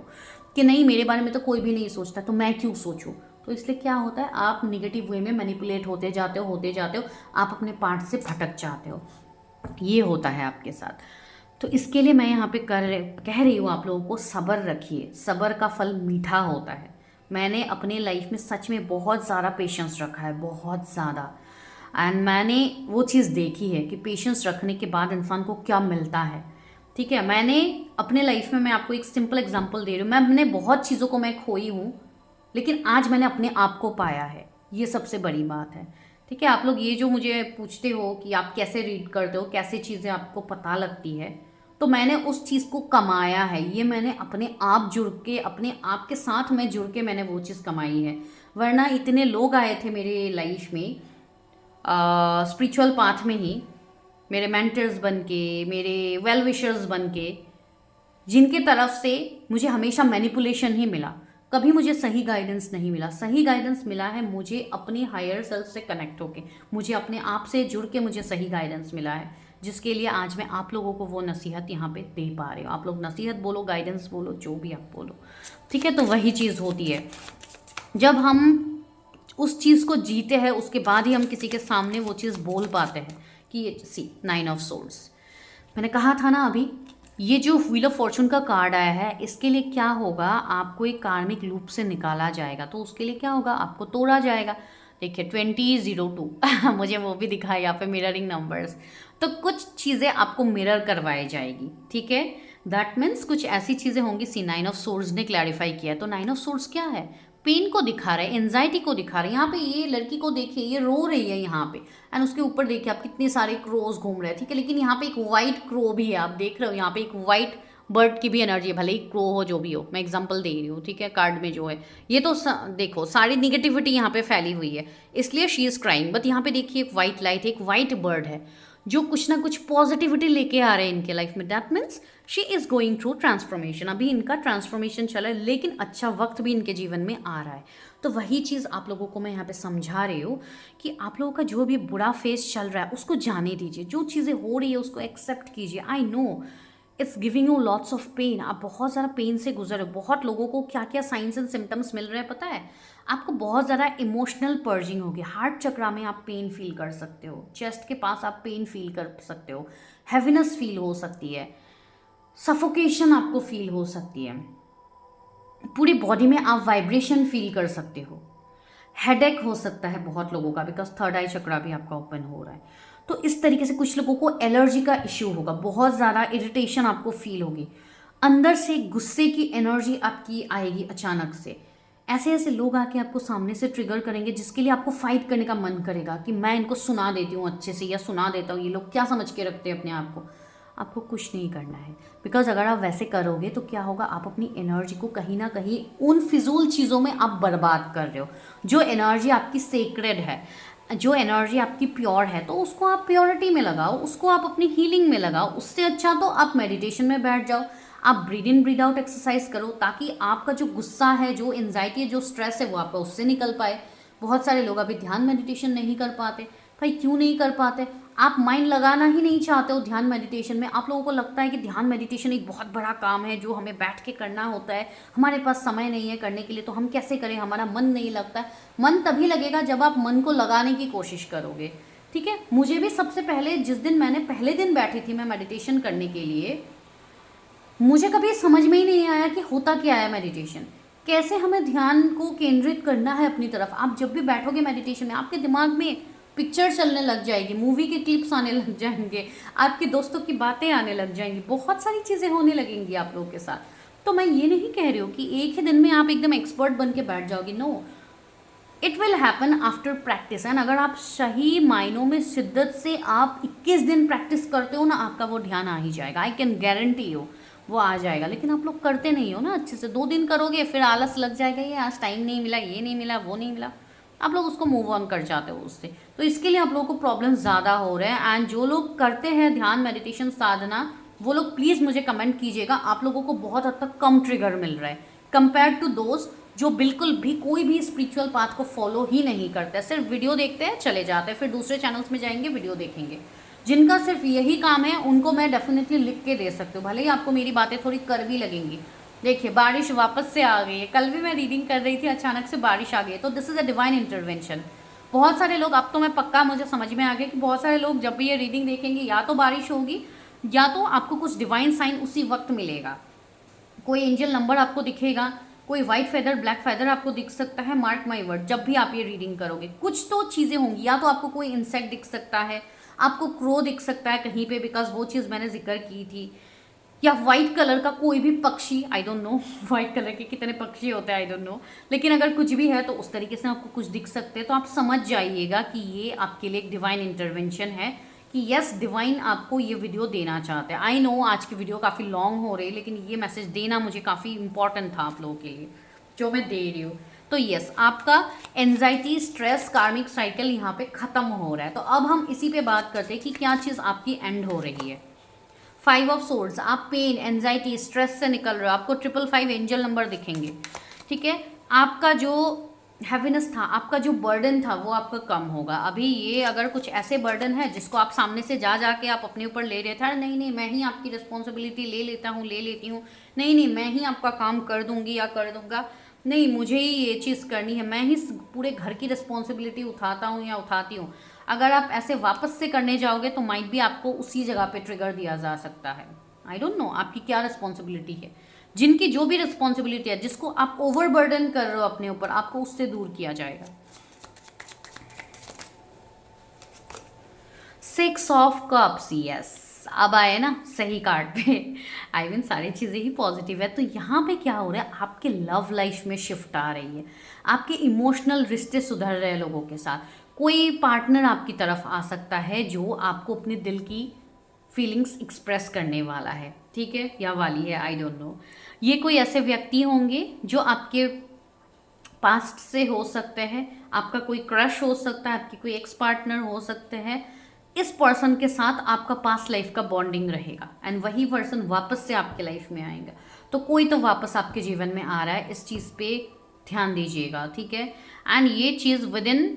कि नहीं मेरे बारे में तो कोई भी नहीं सोचता, तो मैं क्यों सोचूं। तो इसलिए क्या होता है, आप निगेटिव वे में मैनिपुलेट होते जाते हो, आप अपने पार्ट से भटक जाते हो। ये होता है आपके साथ। तो इसके लिए मैं यहाँ पे कह रही हूँ आप लोगों को, सब्र रखिए, सब्र का फल मीठा होता है। मैंने अपने लाइफ में सच में बहुत ज़्यादा पेशेंस रखा है, बहुत ज़्यादा। एंड मैंने वो चीज़ देखी है कि पेशेंस रखने के बाद इंसान को क्या मिलता है, ठीक है। मैंने अपने लाइफ में, मैं आपको एक सिंपल एग्जांपल दे रही हूँ, मैंने बहुत चीज़ों को मैं खोई हूँ, लेकिन आज मैंने अपने आप को पाया है, ये सबसे बड़ी बात है, ठीक है। आप लोग ये जो मुझे पूछते हो कि आप कैसे रीड करते हो, कैसे चीज़ें आपको पता लगती है, तो मैंने उस चीज़ को कमाया है, ये मैंने अपने आप जुड़ के, अपने आप के साथ में जुड़ के मैंने वो चीज़ कमाई है। वरना इतने लोग आए थे मेरे लाइफ में स्पिरिचुअल पाथ में ही, मेरे मेंटर्स बन के, मेरे वेल विशर्स बन के, जिनके तरफ से मुझे हमेशा मैनिपुलेशन ही मिला, कभी मुझे सही गाइडेंस नहीं मिला। सही गाइडेंस मिला है मुझे अपने हायर सेल्फ से कनेक्ट होके, मुझे अपने आप से जुड़ के मुझे सही गाइडेंस मिला है, जिसके लिए आज मैं आप लोगों को वो नसीहत यहाँ पे दे पा रही हूँ। आप लोग नसीहत बोलो, गाइडेंस बोलो, जो भी आप बोलो, ठीक है। तो वही चीज़ होती है, जब हम उस चीज़ को जीते हैं उसके बाद ही हम किसी के सामने वो चीज़ बोल पाते हैं कि ये सी 9 ऑफ सोर्ड्स। मैंने कहा था ना अभी, ये जो व्हील ऑफ फॉर्चून का कार्ड आया है, इसके लिए क्या होगा, आपको एक कार्मिक लूप से निकाला जाएगा। तो उसके लिए क्या होगा, आपको तोड़ा जाएगा। देखिए 2002 मुझे वो भी दिखा है यहाँ पे मिररिंग नंबर्स। तो कुछ चीज़ें आपको मिरर करवाई जाएगी, ठीक है। दैट मीन्स कुछ ऐसी चीज़ें होंगी। सी 9 ऑफ सोर्ड्स ने क्लैरिफाई किया है। तो 9 ऑफ सोर्ड्स क्या है, पेन को दिखा रहा है, एंजाइटी को दिखा रहा है। यहाँ पे ये लड़की को देखिए, ये रो रही है यहाँ पे, एंड उसके ऊपर देखिए आप कितने सारे क्रोज घूम रहे हैं, ठीक है। लेकिन यहाँ पे एक वाइट क्रो भी है, आप देख रहे हो, यहाँ पे एक वाइट बर्ड की भी एनर्जी है, भले ही क्रो हो जो भी हो, मैं एग्जांपल दे रही हूँ, ठीक है। कार्ड में जो है ये तो देखो सारी निगेटिविटी यहाँ पे फैली हुई है, इसलिए शी इज़ क्राइंग। बट यहाँ पे देखिए एक वाइट लाइट, एक वाइट बर्ड है जो कुछ ना कुछ पॉजिटिविटी लेके आ रहे हैं इनके लाइफ में। That means she is going through transformation. अभी इनका ट्रांसफॉर्मेशन चला है, लेकिन अच्छा वक्त भी इनके जीवन में आ रहा है। तो वही चीज़ आप लोगों को मैं यहाँ पे समझा रही हूँ कि आप लोगों का जो भी बुरा फेस चल रहा है उसको जाने दीजिए, जो चीज़ें हो रही है उसको एक्सेप्ट कीजिए। I know it's giving you lots of pain, आप बहुत ज़्यादा पेन से गुजर रहे हो। बहुत लोगों को क्या क्या साइंस एंड सिम्टम्स मिल रहे हैं पता है, आपको बहुत ज़्यादा इमोशनल पर्जिंग होगी। हार्ट चक्रा में आप पेन फील कर सकते हो, चेस्ट के पास आप पेन फील कर सकते हो, हैवीनेस फील हो सकती है, सफोकेशन आपको फील हो सकती है, पूरी बॉडी में आप वाइब्रेशन फील कर सकते हो, हेडेक हो सकता है बहुत लोगों का, बिकॉज थर्ड आई चक्रा भी आपका ओपन हो रहा है। तो इस तरीके से कुछ लोगों को एलर्जी का इश्यू होगा, बहुत ज़्यादा इरिटेशन आपको फील होगी, अंदर से गुस्से की एनर्जी आपकी आएगी अचानक से। ऐसे ऐसे लोग आके आपको सामने से ट्रिगर करेंगे जिसके लिए आपको फाइट करने का मन करेगा कि मैं इनको सुना देती हूँ अच्छे से, या सुना देता हूँ, ये लोग क्या समझ के रखते हैं अपने आप को। आपको कुछ नहीं करना है, बिकॉज अगर आप वैसे करोगे तो क्या होगा, आप अपनी एनर्जी को कहीं ना कहीं उन फिजूल चीज़ों में आप बर्बाद कर रहे हो। जो एनर्जी आपकी सेक्रेड है, जो एनर्जी आपकी प्योर है, तो उसको आप प्योरिटी में लगाओ, उसको आप अपनी हीलिंग में लगाओ। उससे अच्छा तो आप मेडिटेशन में बैठ जाओ, आप breathe in breathe out exercise करो, ताकि आपका जो गुस्सा है, जो एंजाइटी है, जो स्ट्रेस है, वो आपका उससे निकल पाए। बहुत सारे लोग अभी ध्यान मेडिटेशन नहीं कर पाते। भाई क्यों नहीं कर पाते, आप माइंड लगाना ही नहीं चाहते हो ध्यान मेडिटेशन में। आप लोगों को लगता है कि ध्यान मेडिटेशन एक बहुत बड़ा काम है जो हमें बैठ के करना होता है, हमारे पास समय नहीं है करने के लिए, तो हम कैसे करें, हमारा मन नहीं लगता है। मन तभी लगेगा जब आप मन को लगाने की कोशिश करोगे, ठीक है। मुझे भी सबसे पहले जिस दिन मैंने पहले दिन बैठी थी मैं मेडिटेशन करने के लिए, मुझे कभी समझ में ही नहीं आया कि होता क्या है मेडिटेशन, कैसे हमें ध्यान को केंद्रित करना है अपनी तरफ। आप जब भी बैठोगे मेडिटेशन में, आपके दिमाग में पिक्चर चलने लग जाएगी, मूवी के क्लिप्स आने लग जाएंगे, आपके दोस्तों की बातें आने लग जाएंगी, बहुत सारी चीज़ें होने लगेंगी आप लोगों के साथ। तो मैं ये नहीं कह रही हूँ कि एक ही दिन में आप एकदम एक्सपर्ट बन के बैठ जाओगे, no, it will happen after practice. And अगर आप सही मायनों में शिद्दत से आप 21 दिन प्रैक्टिस करते हो ना, आपका वो ध्यान आ ही जाएगा, आई कैन गारंटी यू वो आ जाएगा। लेकिन आप लोग करते नहीं हो ना अच्छे से, 2 दिन करोगे फिर आलस लग जाएगा, ये आज टाइम नहीं मिला, ये नहीं मिला, वो नहीं मिला, आप लोग उसको मूव ऑन कर जाते हो उससे। तो इसके लिए आप लोगों को प्रॉब्लम ज़्यादा हो रहे हैं। एंड जो लोग करते हैं ध्यान मेडिटेशन साधना, वो लोग प्लीज़ मुझे कमेंट कीजिएगा, आप लोगों को बहुत हद तक कम ट्रिगर मिल रहा है कंपेयर टू दोस्त जो बिल्कुल भी कोई भी स्पिरिचुअल पाथ को फॉलो ही नहीं करते, सिर्फ वीडियो देखते हैं चले जाते हैं, फिर दूसरे चैनल्स में जाएंगे वीडियो देखेंगे। जिनका सिर्फ यही काम है उनको मैं डेफिनेटली लिख के दे सकती हूँ, भले ही आपको मेरी बातें थोड़ी कड़वी लगेंगी। देखिए बारिश वापस से आ गई है, कल भी मैं रीडिंग कर रही थी, अचानक से बारिश आ गई है, तो this is a divine intervention. बहुत सारे लोग, अब तो मैं पक्का मुझे समझ में आ गया कि बहुत सारे लोग जब भी ये रीडिंग देखेंगे या तो बारिश होगी या तो आपको कुछ डिवाइन साइन उसी वक्त मिलेगा, कोई एंजल नंबर आपको दिखेगा, कोई वाइट फेदर ब्लैक फेदर आपको दिख सकता है। मार्क माई वर्ड, जब भी आप ये रीडिंग करोगे कुछ तो चीज़ें होंगी, या तो आपको कोई इंसेक्ट दिख सकता है, आपको क्रो दिख सकता है कहीं पे, बिकॉज वो चीज़ मैंने जिक्र की थी, या वाइट कलर का कोई भी पक्षी, I don't know white colour के कितने पक्षी होते हैं, आई डोंट नो, लेकिन अगर कुछ भी है तो उस तरीके से आपको कुछ दिख सकते हैं। तो आप समझ जाइएगा कि ये आपके लिए एक डिवाइन इंटरवेंशन है, कि यस डिवाइन आपको ये वीडियो देना चाहते हैं। आई नो आज की वीडियो काफ़ी लॉन्ग हो रही है, लेकिन ये मैसेज देना मुझे काफ़ी इंपॉर्टेंट था आप लोगों के लिए, जो मैं दे रही हूँ। तो यस आपका एनजाइटी स्ट्रेस कार्मिक साइकिल यहाँ पे ख़त्म हो रहा है। तो अब हम इसी पे बात करते हैं कि क्या चीज़ आपकी एंड हो रही है। 5 ऑफ सोर्ड्स, आप पेन एनजाइटी स्ट्रेस से निकल रहे हो, आपको 555 एंजल नंबर दिखेंगे, ठीक है। आपका जो हैवीनेस था, आपका जो बर्डन था वो आपका कम होगा। अभी ये अगर कुछ ऐसे बर्डन है जिसको आप सामने से जा जाके आप अपने ऊपर ले रहे थे, अरे नहीं नहीं मैं ही आपकी रिस्पॉन्सिबिलिटी ले लेता हूँ, ले लेती हूँ, नहीं नहीं मैं ही आपका काम कर दूंगी या कर दूंगा, नहीं मुझे ही ये चीज़ करनी है, मैं ही पूरे घर की रिस्पॉन्सिबिलिटी उठाता हूँ या उठाती हूँ, अगर आप ऐसे वापस से करने जाओगे तो माइट भी आपको उसी जगह पे ट्रिगर दिया जा सकता है। आई डोंट नो आपकी क्या रिस्पॉन्सिबिलिटी है, जिनकी जो भी रिस्पॉन्सिबिलिटी है, जिसको आप ओवरबर्डन कर रहे हो अपने ऊपर, आपको उससे दूर किया जाएगा। 6 ऑफ कप्स, यस, अब आए ना सही कार्ड पे। आई मीन सारी चीज़ें ही पॉजिटिव है। तो यहाँ पे क्या हो रहा है, आपके लव लाइफ में शिफ्ट आ रही है, आपके इमोशनल रिश्ते सुधर रहे हैं लोगों के साथ। कोई पार्टनर आपकी तरफ आ सकता है जो आपको अपने दिल की फीलिंग्स एक्सप्रेस करने वाला है, ठीक है, या वाली है, आई डोंट नो। ये कोई ऐसे व्यक्ति होंगे जो आपके पास्ट से हो सकते हैं, आपका कोई क्रश हो सकता है, आपकी कोई एक्स पार्टनर हो सकते हैं। इस पर्सन के साथ आपका पास्ट लाइफ का बॉन्डिंग रहेगा एंड वही पर्सन वापस से आपके लाइफ में आएगा। तो कोई तो वापस आपके जीवन में आ रहा है, इस चीज़ पे ध्यान दीजिएगा, ठीक है। एंड ये चीज़ विद इन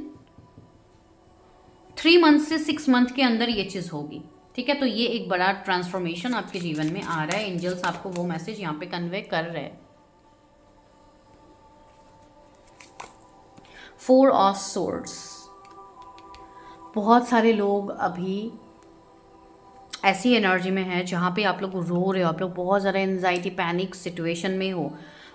3 मंथ से 6 मंथ के अंदर ये चीज़ होगी, ठीक है। तो ये एक बड़ा ट्रांसफॉर्मेशन आपके जीवन में आ रहा है, एंजल्स आपको वो मैसेज यहाँ पे कन्वे कर रहे हैं। 4 ऑफ सोर्ड्स, बहुत सारे लोग अभी ऐसी एनर्जी में है जहाँ पे आप लोग रो रहे हो, आप लोग बहुत ज़्यादा एंजाइटी पैनिक सिचुएशन में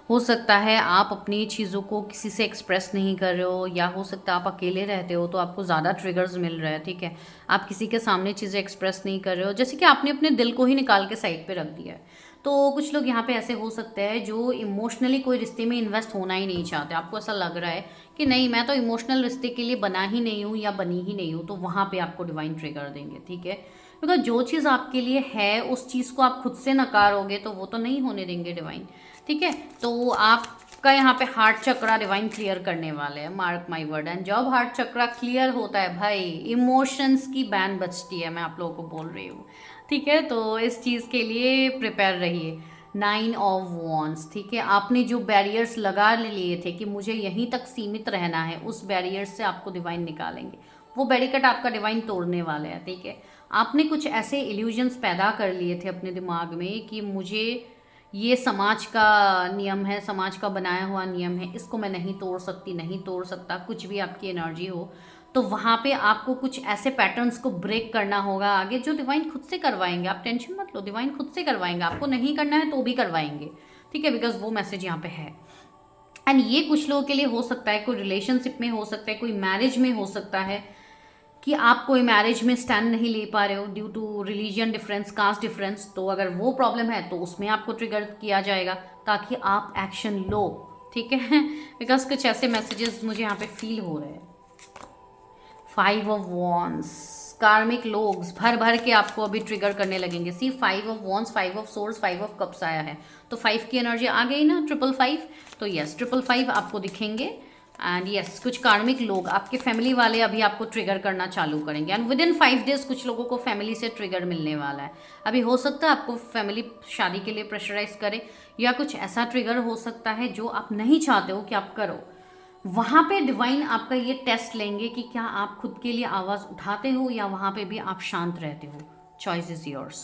हो सकता है आप अपनी चीज़ों को किसी से एक्सप्रेस नहीं कर रहे हो, या हो सकता है आप अकेले रहते हो तो आपको ज़्यादा ट्रिगर्स मिल रहे हैं, ठीक है। आप किसी के सामने चीज़ें एक्सप्रेस नहीं कर रहे हो, जैसे कि आपने अपने दिल को ही निकाल के साइड पे रख दिया है। तो कुछ लोग यहाँ पे ऐसे हो सकते हैं जो इमोशनली कोई रिश्ते में इन्वेस्ट होना ही नहीं चाहते। आपको ऐसा लग रहा है कि नहीं, मैं तो इमोशनल रिश्ते के लिए बना ही नहीं हूँ या बनी ही नहीं हूँ, तो वहाँ पे आपको डिवाइन ट्रिगर देंगे, ठीक है। बिकॉज जो चीज़ आपके लिए है उस चीज़ को आप खुद से नकारोगे तो वो तो नहीं होने देंगे डिवाइन, ठीक है। तो आपका यहाँ पे हार्ट चक्रा डिवाइन क्लियर करने वाले हैं, मार्क माई वर्ड। एंड जब हार्ट चक्रा क्लियर होता है भाई, इमोशंस की बैन बचती है, मैं आप लोगों को बोल रही हूँ, ठीक है। तो इस चीज़ के लिए प्रिपेयर रहिए। 9 ऑफ वॉन्ड्स, ठीक है। आपने जो बैरियर्स लगा लिए थे कि मुझे यहीं तक सीमित रहना है, उस बैरियर्स से आपको डिवाइन निकालेंगे, वो बैरिकेड आपका डिवाइन तोड़ने वाले हैं, ठीक है। आपने कुछ ऐसे इल्यूजन्स पैदा कर लिए थे अपने दिमाग में कि मुझे ये समाज का नियम है, समाज का बनाया हुआ नियम है, इसको मैं नहीं तोड़ सकती, नहीं तोड़ सकता, कुछ भी आपकी एनर्जी हो। तो वहाँ पे आपको कुछ ऐसे पैटर्न्स को ब्रेक करना होगा आगे, जो डिवाइन खुद से करवाएंगे। आप टेंशन मत लो, डिवाइन खुद से करवाएंगे, आपको नहीं करना है तो भी करवाएंगे, ठीक है, बिकॉज वो मैसेज यहाँ पे है। एंड ये कुछ लोगों के लिए हो सकता है, कोई रिलेशनशिप में हो सकता है, कोई मैरिज में हो सकता है कि आप कोई मैरिज में स्टैंड नहीं ले पा रहे हो due to religion difference, caste difference. तो अगर वो प्रॉब्लम है तो उसमें आपको ट्रिगर किया जाएगा ताकि आप एक्शन लो, ठीक है। बिकॉज कुछ ऐसे मैसेजेस मुझे यहाँ पे फील हो रहे हैं। 5 ऑफ वॉन्ड्स, कार्मिक लोग भर भर के आपको अभी ट्रिगर करने लगेंगे। सी 5 of wands, 5 of source, 5 of cups आया है, तो 5 की एनर्जी आ गई ना, 555। तो यस 555 आपको दिखेंगे। एंड यस कुछ कार्मिक लोग, आपके फैमिली वाले अभी आपको ट्रिगर करना चालू करेंगे। एंड विद इन 5 डेज कुछ लोगों को फैमिली से ट्रिगर मिलने वाला है। अभी हो सकता है आपको फैमिली शादी के लिए प्रेशराइज करे, या कुछ ऐसा ट्रिगर हो सकता है जो आप नहीं चाहते हो कि आप करो। वहाँ पे डिवाइन आपका ये टेस्ट लेंगे कि क्या आप खुद के लिए आवाज़ उठाते हो या वहाँ पे भी आप शांत रहते हो। Choice is yours.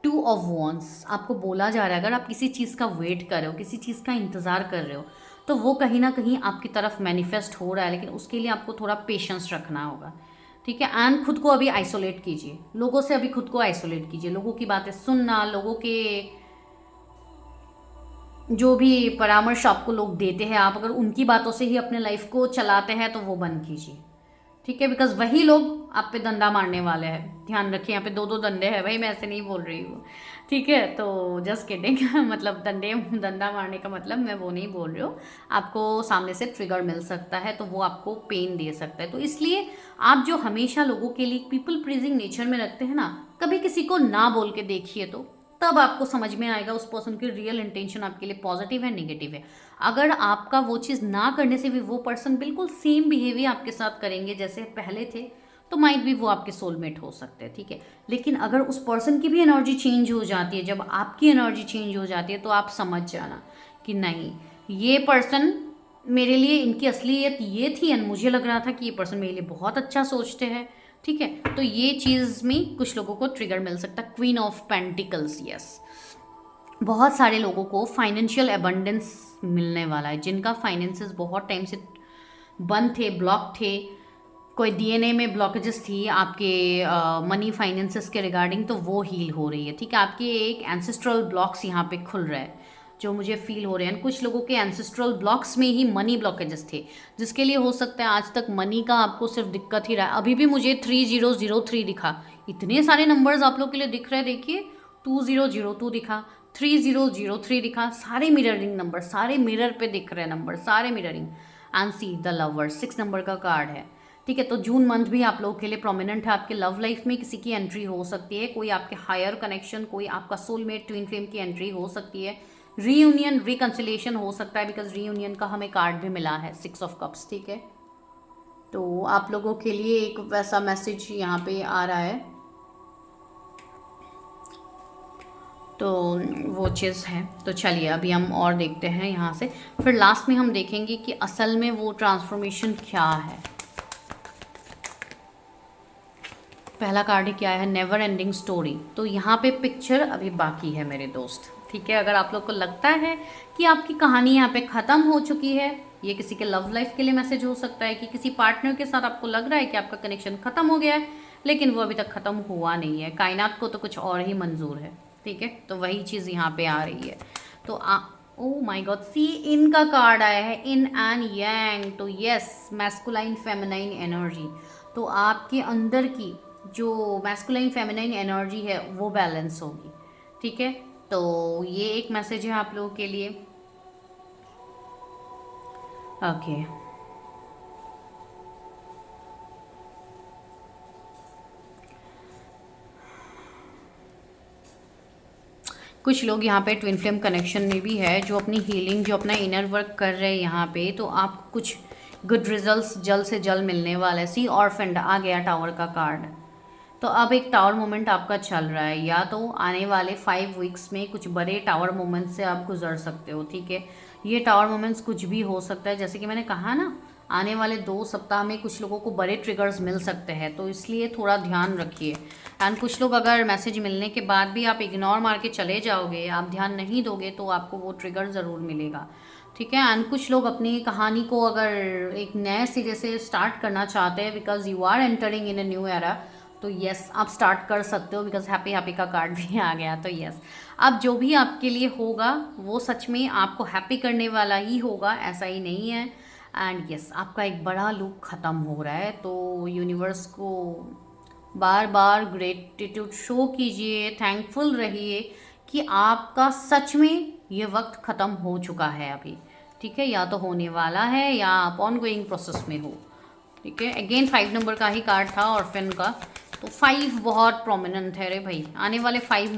2 of wands, आपको बोला जा रहा है अगर आप किसी चीज़ का वेट कर रहे हो, किसी चीज़ का इंतज़ार कर रहे हो, तो वो कहीं ना कहीं आपकी तरफ मैनिफेस्ट हो रहा है, लेकिन उसके लिए आपको थोड़ा पेशेंस रखना होगा, ठीक है। एंड खुद को अभी आइसोलेट कीजिए, लोगों से अभी खुद को आइसोलेट कीजिए। लोगों की बातें सुनना, लोगों के जो भी परामर्श आपको लोग देते हैं, आप अगर उनकी बातों से ही अपने लाइफ को चलाते हैं तो वो बंद कीजिए, ठीक है। बिकॉज वही लोग आप पे डंडा मारने वाले हैं, ध्यान रखिए। यहाँ पे 2 डंडे हैं भाई, मैं ऐसे नहीं बोल रही हूँ, ठीक है। तो जस्ट किडिंग मतलब डंडा मारने का मतलब मैं वो नहीं बोल रही हूँ। आपको सामने से ट्रिगर मिल सकता है तो वो आपको पेन दे सकता है। तो इसलिए आप जो हमेशा लोगों के लिए पीपल प्लीजिंग नेचर में रखते हैं ना, कभी किसी को ना बोल के देखिए, तो तब आपको समझ में आएगा उस पर्सन की रियल इंटेंशन आपके लिए पॉजिटिव है नेगेटिव है। अगर आपका वो चीज़ ना करने से भी वो पर्सन बिल्कुल सेम बिहेवियर आपके साथ करेंगे जैसे पहले थे, तो माइट भी वो आपके सोलमेट हो सकते हैं, ठीक है। लेकिन अगर उस पर्सन की भी एनर्जी चेंज हो जाती है, जब आपकी एनर्जी चेंज हो जाती है, तो आप समझ जाना कि नहीं, ये पर्सन मेरे लिए, इनकी असलियत ये थी एंड मुझे लग रहा था कि ये पर्सन मेरे लिए बहुत अच्छा सोचते हैं, ठीक है। तो ये चीज़ में कुछ लोगों को ट्रिगर मिल सकता है। क्वीन ऑफ पेंटिकल्स, यस, बहुत सारे लोगों को फाइनेंशियल एबंडेंस मिलने वाला है, जिनका फाइनेंसेस बहुत टाइम से बंद थे, ब्लॉक थे, कोई डीएनए में ब्लॉकेजेस थी आपके मनी फाइनेंसेस के रिगार्डिंग, तो वो हील हो रही है। ठीक है, आपके एक एंसेस्ट्रल ब्लॉक्स यहाँ पे खुल रहा है जो मुझे फील हो रहे हैं। कुछ लोगों के एंसेस्ट्रल ब्लॉक्स में ही मनी ब्लॉकेजेस थे, जिसके लिए हो सकता है आज तक मनी का आपको सिर्फ दिक्कत ही रहा है। अभी भी मुझे 3003 दिखा, इतने सारे नंबर्स आप लोग के लिए दिख रहे हैं। देखिए 2002 दिखा, 3003 दिखा, सारे मिररिंग नंबर, सारे मिरर पे दिख रहे हैं नंबर, सारे mirroring. And see the lover 6 number का कार्ड है। ठीक है, तो जून मंथ भी आप लोगों के लिए प्रोमिनेंट है। आपके लव लाइफ में किसी की एंट्री हो सकती है, कोई आपके हायर कनेक्शन, कोई आपका सोलमेट ट्विन फ्लेम की एंट्री हो सकती है। रीयूनियन रिकंसिलिएशन हो सकता है, बिकॉज रीयूनियन का हमें कार्ड भी मिला है 6 ऑफ कप्स। ठीक है, तो आप लोगों के लिए एक वैसा मैसेज यहाँ पे आ रहा है, तो वो चीज़ है। तो चलिए अभी हम और देखते हैं यहाँ से, फिर लास्ट में हम देखेंगे कि असल में वो ट्रांसफॉर्मेशन क्या है। पहला कार्ड ही क्या है, नेवर एंडिंग स्टोरी। तो यहाँ पे पिक्चर अभी बाकी है मेरे दोस्त। ठीक है, अगर आप लोग को लगता है कि आपकी कहानी यहाँ पे ख़त्म हो चुकी है, ये किसी के लव लाइफ के लिए मैसेज हो सकता है कि किसी पार्टनर के साथ आपको लग रहा है कि आपका कनेक्शन ख़त्म हो गया है, लेकिन वो अभी तक ख़त्म हुआ नहीं है। कायनात को तो कुछ और ही मंजूर है। ठीक है, तो वही चीज़ यहाँ पे आ रही है। तो ओ माय गॉड, सी इनका कार्ड आया है, इन एंड यांग। तो यस, मैस्कुलाइन फेमिनाइन एनर्जी। तो आपके अंदर की जो मैस्कुलाइन फेमिनाइन एनर्जी है वो बैलेंस होगी। ठीक है, तो ये एक मैसेज है आप लोगों के लिए। ओके, कुछ लोग यहाँ पे ट्विन फ्लेम कनेक्शन में भी है, जो अपनी हीलिंग, जो अपना इनर वर्क कर रहे हैं यहाँ पे। तो आप कुछ गुड रिजल्ट्स जल्द से जल्द मिलने वाला है। सी ऑर्फेंड आ गया टावर का कार्ड। तो अब एक टावर मोमेंट आपका चल रहा है, या तो आने वाले 5 वीक्स में कुछ बड़े टावर मोमेंट से आप गुजर सकते हो। ठीक है, ये टावर मोमेंट्स कुछ भी हो सकता है, जैसे कि मैंने कहा ना, आने वाले 2 सप्ताह में कुछ लोगों को बड़े ट्रिगर्स मिल सकते हैं, तो इसलिए थोड़ा ध्यान रखिए। एंड कुछ लोग अगर मैसेज मिलने के बाद भी आप इग्नोर मार के चले जाओगे, आप ध्यान नहीं दोगे, तो आपको वो ट्रिगर ज़रूर मिलेगा। ठीक है, एंड कुछ लोग अपनी कहानी को अगर एक नए सिरे से स्टार्ट करना चाहते हैं, because you are entering in a new era, तो यस आप स्टार्ट कर सकते हो, बिकॉज हैप्पी हैप्पी का कार्ड भी आ गया। तो यस, अब जो भी आपके लिए होगा वो सच में आपको हैप्पी करने वाला ही होगा, ऐसा ही नहीं है। एंड यस, आपका एक बड़ा लूप ख़त्म हो रहा है, तो यूनिवर्स को बार बार ग्रेटिट्यूड शो कीजिए, थैंकफुल रहिए कि आपका सच में ये वक्त ख़त्म हो चुका है अभी। ठीक है, या तो होने वाला है या आप ऑन गोइंग प्रोसेस में हो। ठीक है, अगेन 5 नंबर का ही कार्ड था ऑर्फन का, तो 5 बहुत प्रोमिनेंट है रे भाई। आने वाले 5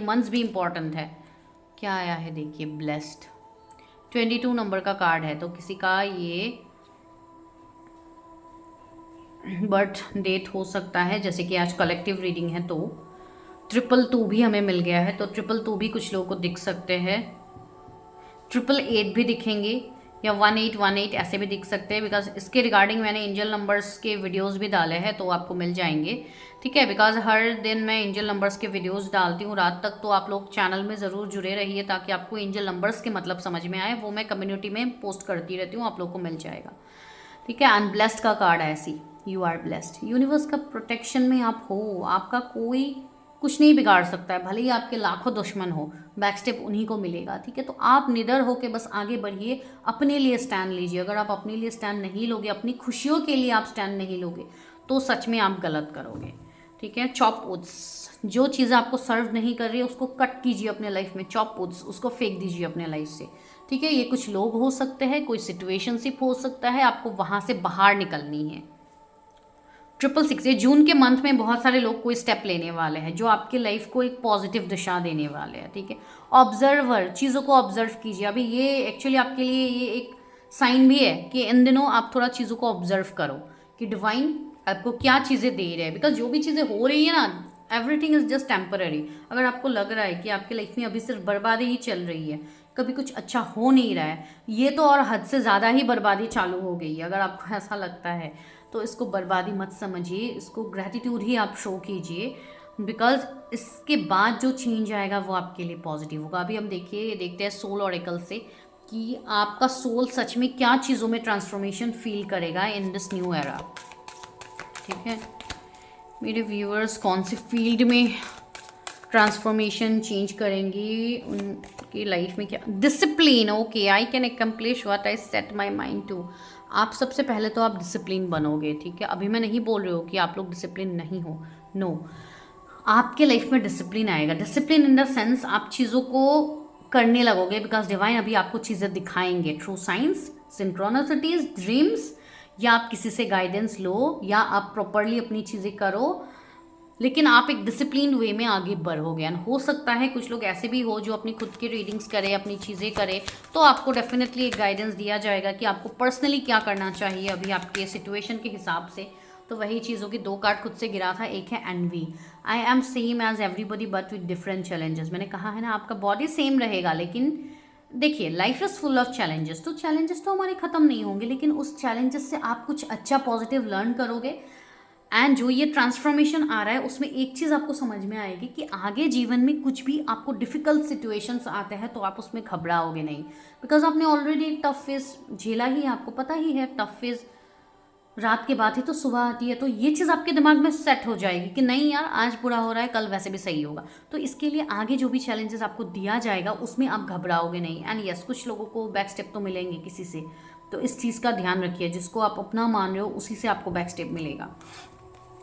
मंथ्स भी इम्पॉर्टेंट है। क्या आया है देखिए, ब्लेस्ड 22 नंबर का कार्ड है। तो किसी का ये बर्थ डेट हो सकता है, जैसे कि आज कलेक्टिव रीडिंग है, तो 222 भी हमें मिल गया है, तो 222 भी कुछ लोगों को दिख सकते हैं। 888 भी दिखेंगे, या 1818 ऐसे भी दिख सकते हैं, बिकॉज इसके रिगार्डिंग मैंने एंजल नंबर्स के वीडियोस भी डाले हैं, तो आपको मिल जाएंगे। ठीक है, बिकॉज हर दिन मैं एंजल नंबर्स के वीडियोस डालती हूँ रात तक, तो आप लोग चैनल में ज़रूर जुड़े रहिए ताकि आपको एंजल नंबर्स के मतलब समझ में आए। वो मैं कम्युनिटी में पोस्ट करती रहती हूँ, आप लोग को मिल जाएगा। ठीक है, एंड ब्लेस्ड का कार्ड है, ऐसी यू आर ब्लेस्ड। यूनिवर्स का प्रोटेक्शन में आप हो, आपका कोई कुछ नहीं बिगाड़ सकता है, भले ही आपके लाखों दुश्मन हो, बैक स्टेप उन्हीं को मिलेगा। ठीक है, तो आप निडर होकर बस आगे बढ़िए, अपने लिए स्टैंड लीजिए। अगर आप अपने लिए स्टैंड नहीं लोगे, अपनी खुशियों के लिए आप स्टैंड नहीं लोगे, तो सच में आप गलत करोगे। ठीक है, चॉप वुड्स, जो चीज़ें आपको सर्व नहीं कर रही है उसको कट कीजिए अपने लाइफ में, चॉप वुड्स, उसको फेंक दीजिए अपने लाइफ से। ठीक है, ये कुछ लोग हो सकते हैं, कोई सिचुएशनशिप हो सकता है, आपको वहाँ से बाहर निकलनी है। 666, ये जून के मंथ में बहुत सारे लोग कोई स्टेप लेने वाले हैं जो आपके लाइफ को एक पॉजिटिव दिशा देने वाले हैं। ठीक है, ऑब्जर्वर, चीज़ों को ऑब्जर्व कीजिए। अभी ये एक्चुअली आपके लिए ये एक साइन भी है कि इन दिनों आप थोड़ा चीज़ों को ऑब्जर्व करो कि डिवाइन आपको क्या चीज़ें दे रहे हैं, बिकॉज जो भी चीज़ें हो रही है ना, एवरीथिंग इज़ जस्ट टेम्पररी। अगर आपको लग रहा है कि आपके लाइफ में अभी सिर्फ बर्बादी ही चल रही है, कभी कुछ अच्छा हो नहीं रहा है, ये तो और हद से ज़्यादा ही बर्बादी चालू हो गई है। अगर आपको ऐसा लगता है तो इसको बर्बादी मत समझिए, इसको ग्रैटिट्यूड ही आप शो कीजिए, बिकॉज इसके बाद जो चेंज आएगा वो आपके लिए पॉजिटिव होगा। अभी हम देखते हैं सोल ऑरेकल से कि आपका सोल सच में क्या चीज़ों में ट्रांसफॉर्मेशन फील करेगा इन दिस न्यू एरा। ठीक है मेरे व्यूअर्स, कौन से फील्ड में ट्रांसफॉर्मेशन चेंज करेंगी उनकी लाइफ में? क्या discipline, okay, I can accomplish what I set my mind to. आप सबसे पहले तो आप डिसिप्लिन बनोगे, ठीक है। अभी मैं नहीं बोल रही हूँ कि आप लोग डिसिप्लिन नहीं हो, नो, आपके लाइफ में डिसिप्लिन आएगा। डिसिप्लिन इन द सेंस आप चीज़ों को करने लगोगे, बिकॉज डिवाइन अभी आपको चीज़ें दिखाएंगे थ्रू साइंस, सिंक्रोनिसिटीज, ड्रीम्स, या आप किसी से गाइडेंस लो, या आप प्रॉपरली अपनी चीज़ें करो, लेकिन आप एक डिसिप्लिन वे में आगे बढ़ोगे। एंड हो सकता है कुछ लोग ऐसे भी हो जो अपनी खुद की रीडिंग्स करे, अपनी चीज़ें करे, तो आपको डेफिनेटली एक गाइडेंस दिया जाएगा कि आपको पर्सनली क्या करना चाहिए अभी आपके सिचुएशन के हिसाब से। तो वही चीज़ों की 2 कार्ड खुद से गिरा था, एक है envy, I am same age everybody but with different challenges. मैंने कहा है ना, आपका बॉडी सेम रहेगा, लेकिन देखिए life is full of challenges, तो चैलेंजेस तो हमारे ख़त्म नहीं होंगे, लेकिन उस चैलेंजेस से आप कुछ अच्छा पॉजिटिव लर्न करोगे। एंड जो ये ट्रांसफॉर्मेशन आ रहा है उसमें एक चीज़ आपको समझ में आएगी कि आगे जीवन में कुछ भी आपको डिफ़िकल्ट सिचुएशंस आते हैं तो आप उसमें घबराओगे नहीं, बिकॉज आपने ऑलरेडी एक टफ फेज झेला ही है, आपको पता ही है टफ फेज रात के बाद ही तो सुबह आती है। तो ये चीज़ आपके दिमाग में सेट हो जाएगी कि नहीं यार, आज बुरा हो रहा है, कल वैसे भी सही होगा। तो इसके लिए आगे जो भी चैलेंजेस आपको दिया जाएगा उसमें आप घबराओगे नहीं। एंड यस, कुछ लोगों को बैक स्टेप तो मिलेंगे किसी से, तो इस चीज़ का ध्यान रखिए, जिसको आप अपना मान रहे हो उसी से आपको बैक स्टेप मिलेगा।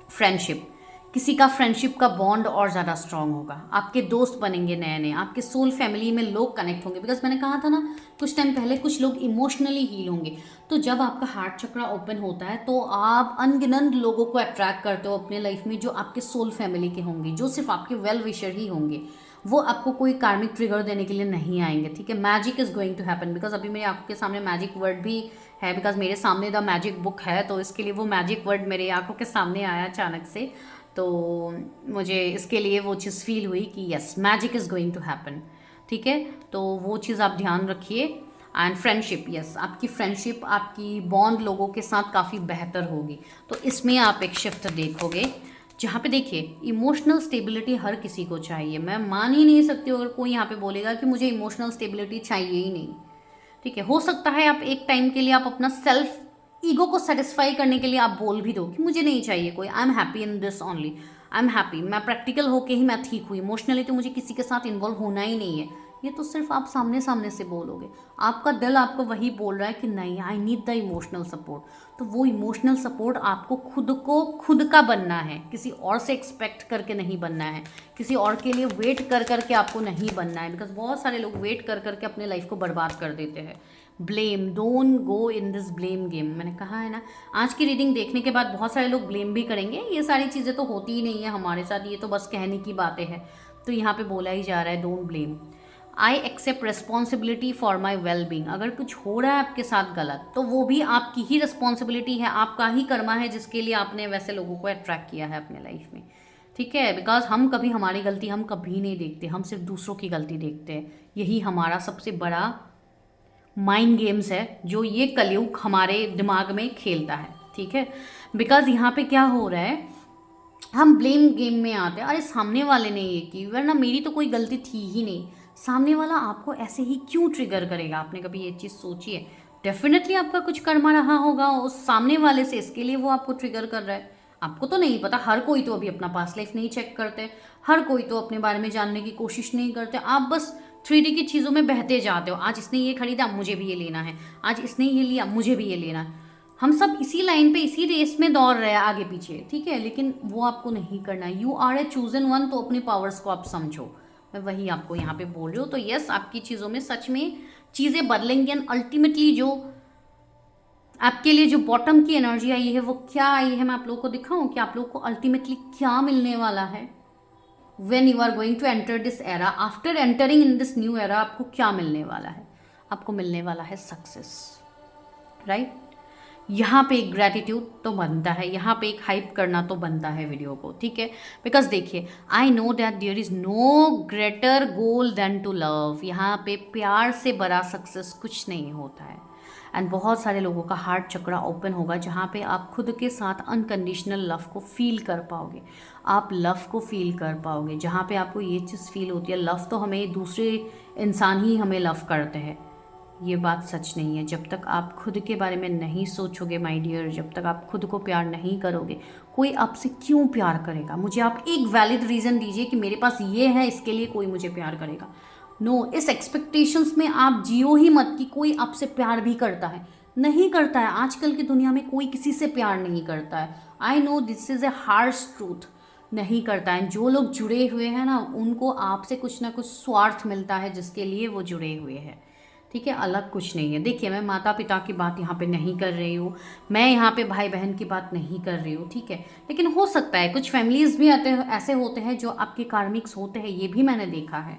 फ्रेंडशिप, किसी का फ्रेंडशिप का बॉन्ड और ज़्यादा स्ट्रांग होगा, आपके दोस्त बनेंगे नए नए, आपके सोल फैमिली में लोग कनेक्ट होंगे, बिकॉज मैंने कहा था ना कुछ टाइम पहले, कुछ लोग इमोशनली हील होंगे। तो जब आपका हार्ट चक्रा ओपन होता है तो आप अनगिनत लोगों को अट्रैक्ट करते हो अपने लाइफ में, जो आपके सोल फैमिली के होंगे, जो सिर्फ आपके वेल विशर ही होंगे, वो आपको कोई कार्मिक ट्रिगर देने के लिए नहीं आएंगे, ठीक है। Magic is going to happen, because अभी मेरी आंखों के सामने मैजिक वर्ड भी है, बिकॉज मेरे सामने द मैजिक बुक है, तो इसके लिए वो मैजिक वर्ड मेरे आंखों के सामने आया अचानक से, तो मुझे इसके लिए वो चीज़ फील हुई कि yes, magic is going to happen, ठीक है। तो वो चीज़ आप ध्यान रखिए। एंड फ्रेंडशिप, यस, आपकी फ्रेंडशिप, आपकी बॉन्ड लोगों के साथ काफ़ी बेहतर होगी, तो इसमें आप एक शिफ्ट देखोगे, जहाँ पे देखिए इमोशनल स्टेबिलिटी हर किसी को चाहिए। मैं मान ही नहीं सकती अगर कोई यहाँ पे बोलेगा कि मुझे इमोशनल स्टेबिलिटी चाहिए ही नहीं, ठीक है। हो सकता है आप एक टाइम के लिए आप अपना सेल्फ ईगो को सेटिस्फाई करने के लिए आप बोल भी दो कि मुझे नहीं चाहिए कोई, I am happy in this only, I am happy, मैं प्रैक्टिकल होके ही मैं ठीक हूँ, इमोशनली तो मुझे किसी के साथ इन्वॉल्व होना ही नहीं है। ये तो सिर्फ आप सामने सामने से बोलोगे, आपका दिल आपको वही बोल रहा है कि नहीं, I need the emotional support. तो वो इमोशनल सपोर्ट आपको खुद का बनना है, किसी और से एक्सपेक्ट करके नहीं बनना है, किसी और के लिए वेट कर करके आपको नहीं बनना है, बिकॉज बहुत सारे लोग वेट कर करके अपने लाइफ को बर्बाद कर देते हैं। Blame, don't go in this blame game. मैंने कहा है ना, आज की रीडिंग देखने के बाद बहुत सारे लोग ब्लेम भी करेंगे, ये सारी चीज़ें तो होती ही नहीं है हमारे साथ, ये तो बस कहने की बातें हैं। तो यहाँ पे बोला ही जा रहा है don't blame, I accept responsibility for my well being. अगर कुछ हो रहा है आपके साथ गलत, तो वो भी आपकी ही रिस्पॉन्सिबिलिटी है, आपका ही कर्मा है जिसके लिए आपने वैसे लोगों को अट्रैक्ट किया है अपने लाइफ में, ठीक है। बिकॉज हम कभी हमारी गलती हम कभी नहीं देखते, हम सिर्फ दूसरों की गलती देखते हैं। यही हमारा सबसे बड़ा माइंड गेम्स है जो ये कलयुग हमारे दिमाग में खेलता है, ठीक है। बिकॉज यहाँ पे क्या हो रहा है, हम ब्लेम गेम में आते हैं, अरे सामने वाले ने ये की, वरना मेरी तो कोई गलती थी ही नहीं। सामने वाला आपको ऐसे ही क्यों ट्रिगर करेगा? आपने कभी ये चीज़ सोची है? डेफिनेटली आपका कुछ कर्मा रहा होगा उस सामने वाले से, इसके लिए वो आपको ट्रिगर कर रहा है। आपको तो नहीं पता, हर कोई तो अभी अपना पास्ट लाइफ नहीं चेक करते, हर कोई तो अपने बारे में जानने की कोशिश नहीं करते। आप बस 3D की चीज़ों में बहते जाते हो, आज इसने ये खरीदा मुझे भी ये लेना है, आज इसने ये लिया मुझे भी ये लेना है। हम सब इसी लाइन पे, इसी रेस में दौड़ रहे हैं आगे पीछे, ठीक है, लेकिन वो आपको नहीं करना है। You are a chosen one, तो अपने पावर्स को आप समझो, मैं वही आपको यहाँ पे बोल रही हूँ। तो यस, आपकी चीज़ों में सच में चीज़ें बदलेंगी, एंड अल्टीमेटली जो आपके लिए जो बॉटम की एनर्जी आई है वो क्या आई है, मैं आप लोगों को दिखाऊं कि आप लोगों को अल्टीमेटली क्या मिलने वाला है। When you are going to enter this era, after entering in this new era, आपको क्या मिलने वाला है? आपको मिलने वाला है सक्सेस, राइट। यहाँ पे एक ग्रैटिट्यूड तो बनता है, यहाँ पे एक हाइप करना तो बनता है वीडियो को, ठीक है। बिकॉज देखिए, I know that there is no greater goal than to love. यहाँ पे प्यार से बड़ा सक्सेस कुछ नहीं होता है। एंड बहुत सारे लोगों का हार्ट चक्रा ओपन होगा, जहाँ पे आप खुद के साथ अनकंडीशनल लव को फील कर पाओगे, आप लव को फील कर पाओगे, जहाँ पे आपको ये चीज़ फील होती है, लव तो हमें दूसरे इंसान ही हमें लव करते हैं, ये बात सच नहीं है। जब तक आप खुद के बारे में नहीं सोचोगे माय डियर, जब तक आप खुद को प्यार नहीं करोगे, कोई आपसे क्यों प्यार करेगा? मुझे आप एक वैलिड रीज़न दीजिए कि मेरे पास ये है, इसके लिए कोई मुझे प्यार करेगा। नो, इस एक्सपेक्टेशंस में आप जियो ही मत कि कोई आपसे प्यार भी करता है। नहीं करता है। आजकल की दुनिया में कोई किसी से प्यार नहीं करता है। I know this is A harsh truth. नहीं करता है। जो लोग जुड़े हुए हैं ना, उनको आपसे कुछ ना कुछ स्वार्थ मिलता है जिसके लिए वो जुड़े हुए हैं। ठीक है, अलग कुछ नहीं है। देखिए, मैं माता पिता की बात यहाँ पे नहीं कर रही हूँ, मैं यहाँ पे भाई बहन की बात नहीं कर रही हूँ, ठीक है। लेकिन हो सकता है कुछ फैमिलीज़ भी आते हैं, ऐसे होते हैं जो आपके कार्मिक्स होते हैं, ये भी मैंने देखा है।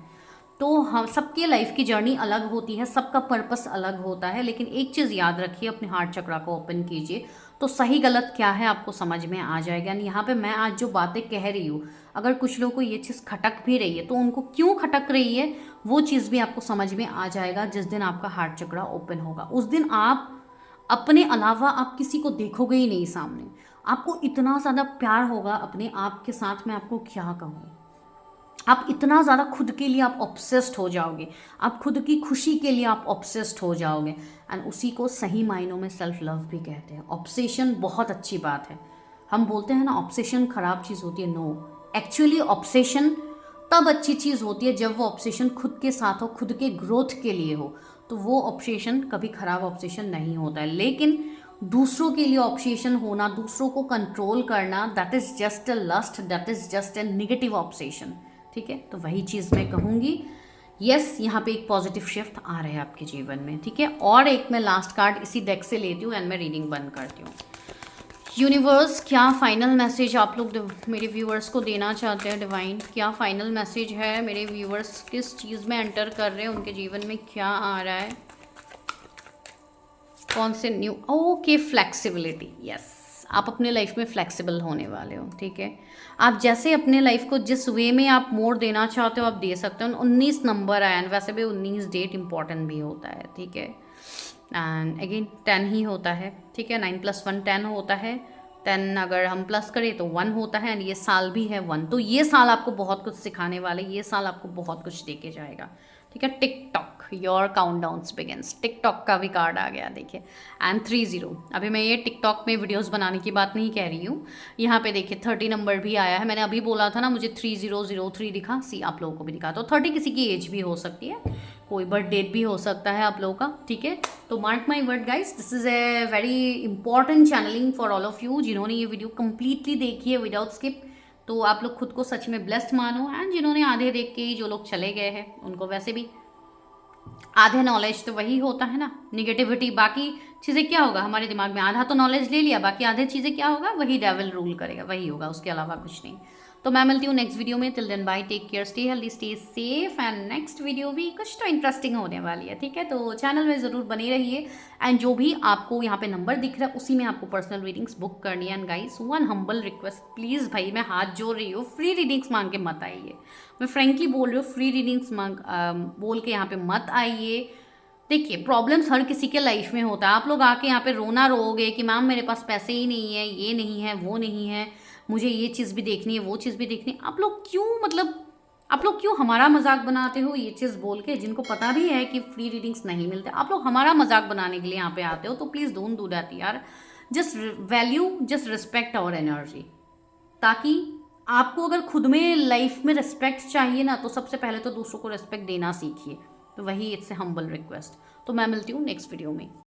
तो हम सबके लाइफ की जर्नी अलग होती है, सबका पर्पस अलग होता है। लेकिन एक चीज़ याद रखिए, अपने हार्ट चक्रा को ओपन कीजिए, तो सही गलत क्या है आपको समझ में आ जाएगा। यहाँ पे मैं आज जो बातें कह रही हूँ, अगर कुछ लोगों को ये चीज़ खटक भी रही है तो उनको क्यों खटक रही है वो चीज़ भी आपको समझ में आ जाएगा। जिस दिन आपका हार्ट चक्रा ओपन होगा, उस दिन आप अपने अलावा आप किसी को देखोगे ही नहीं सामने। आपको इतना ज़्यादा प्यार होगा अपने आप के साथ, मैं आपको क्या कहूँ। आप इतना ज़्यादा खुद के लिए आप ऑब्सेस्ड हो जाओगे, आप खुद की खुशी के लिए आप ऑब्सेस्ड हो जाओगे। एंड उसी को सही मायनों में सेल्फ लव भी कहते हैं। ऑब्सेशन बहुत अच्छी बात है। हम बोलते हैं ना ऑब्सेशन खराब चीज़ होती है, नो, एक्चुअली ऑब्सेशन तब अच्छी चीज़ होती है जब वो ऑब्सेशन खुद के साथ हो, खुद के ग्रोथ के लिए हो, तो वो ऑब्सेशन कभी खराब ऑब्सेशन नहीं होता है। लेकिन दूसरों के लिए ऑब्सेशन होना, दूसरों को कंट्रोल करना, that is just a lust, that is just a negative obsession. ठीक है, तो वही चीज़ मैं कहूँगी। यस, यहाँ पे एक पॉजिटिव शिफ्ट आ रहा है आपके जीवन में, ठीक है। और एक मैं लास्ट कार्ड इसी डेक से लेती हूँ एंड मैं रीडिंग बंद करती हूँ। यूनिवर्स, क्या फाइनल मैसेज आप लोग मेरे व्यूवर्स को देना चाहते हैं? डिवाइन, क्या फाइनल मैसेज है? मेरे व्यूवर्स किस चीज़ में एंटर कर रहे हैं, उनके जीवन में क्या आ रहा है, कौन से न्यू, ओके, फ्लेक्सिबिलिटी। यस, आप अपने लाइफ में फ्लेक्सिबल होने वाले हो, ठीक है। आप जैसे अपने लाइफ को जिस वे में आप मोड़ देना चाहते हो आप दे सकते हो। 19 नंबर आया, एंड वैसे भी 19 डेट इंपॉर्टेंट भी होता है, ठीक है। एंड अगेन 10 ही होता है, ठीक है। 9 + 1 10 होता है। 10 अगर हम प्लस करें तो 1 होता है। एंड ये साल भी है 1, तो ये साल आपको बहुत कुछ सिखाने वाले, ये साल आपको बहुत कुछ दे के जाएगा, ठीक है। टिकटॉक, योर काउंटडाउन्स बिगिंस, टिकटॉक का भी कार्ड आ गया, देखिए। एंड 30, अभी मैं ये टिकटॉक में वीडियोस बनाने की बात नहीं कह रही हूँ। यहाँ पे देखिए 30 नंबर भी आया है। मैंने अभी बोला था ना मुझे 3003 दिखा, सी आप लोगों को भी दिखा। तो 30 किसी की एज भी हो सकती है, कोई बर्थ डेट भी हो सकता है आप लोगों का, ठीक है। तो mark my word guys, this is a very important channelling for all of you. जिन्होंने ये वीडियो कंप्लीटली देखी है विदाउट स्किप, तो आप लोग खुद को सच में ब्लेस्ड मानो। एंड जिन्होंने आधे देख के जो लोग चले गए हैं, उनको वैसे भी आधे नॉलेज तो वही होता है ना, निगेटिविटी। बाकी चीज़ें क्या होगा हमारे दिमाग में, आधा तो नॉलेज ले लिया, बाकी आधे चीज़ें क्या होगा, वही डेविल रूल करेगा, वही होगा, उसके अलावा कुछ नहीं। तो मैं मिलती हूँ नेक्स्ट वीडियो में। Till then bye, take care, stay healthy, stay safe. And next video भी कुछ तो इंटरेस्टिंग होने वाली है, ठीक है। तो चैनल में ज़रूर बने रहिए। एंड जो भी आपको यहाँ पे नंबर दिख रहा है उसी में आपको पर्सनल रीडिंग्स बुक करनी है। And guys, one humble request, please भाई मैं हाथ जोड़ रही हूँ, फ्री रीडिंग्स मांग के मत आइए। मैं फ्रेंकली बोल रही हूँ, फ्री रीडिंग्स बोल के यहाँ पे मत आइए। देखिए, प्रॉब्लम्स हर किसी के लाइफ में होता है। आप लोग आके यहाँ पे रोना रोओगे कि मैम मेरे पास पैसे ही नहीं है, ये नहीं है, वो नहीं है, मुझे ये चीज़ भी देखनी है, वो चीज़ भी देखनी है। आप लोग क्यों, मतलब आप लोग क्यों हमारा मजाक बनाते हो ये चीज़ बोल के? जिनको पता भी है कि फ्री रीडिंग्स नहीं मिलते, आप लोग हमारा मजाक बनाने के लिए यहाँ पे आते हो। तो प्लीज़ डोंट डू दैट यार। Just value, just respect our energy. ताकि आपको अगर खुद में लाइफ में रिस्पेक्ट चाहिए ना, तो सबसे पहले तो दूसरों को रिस्पेक्ट देना सीखिए। तो वही इट्स ए हम्बल रिक्वेस्ट। तो मैं मिलती हूँ नेक्स्ट वीडियो में।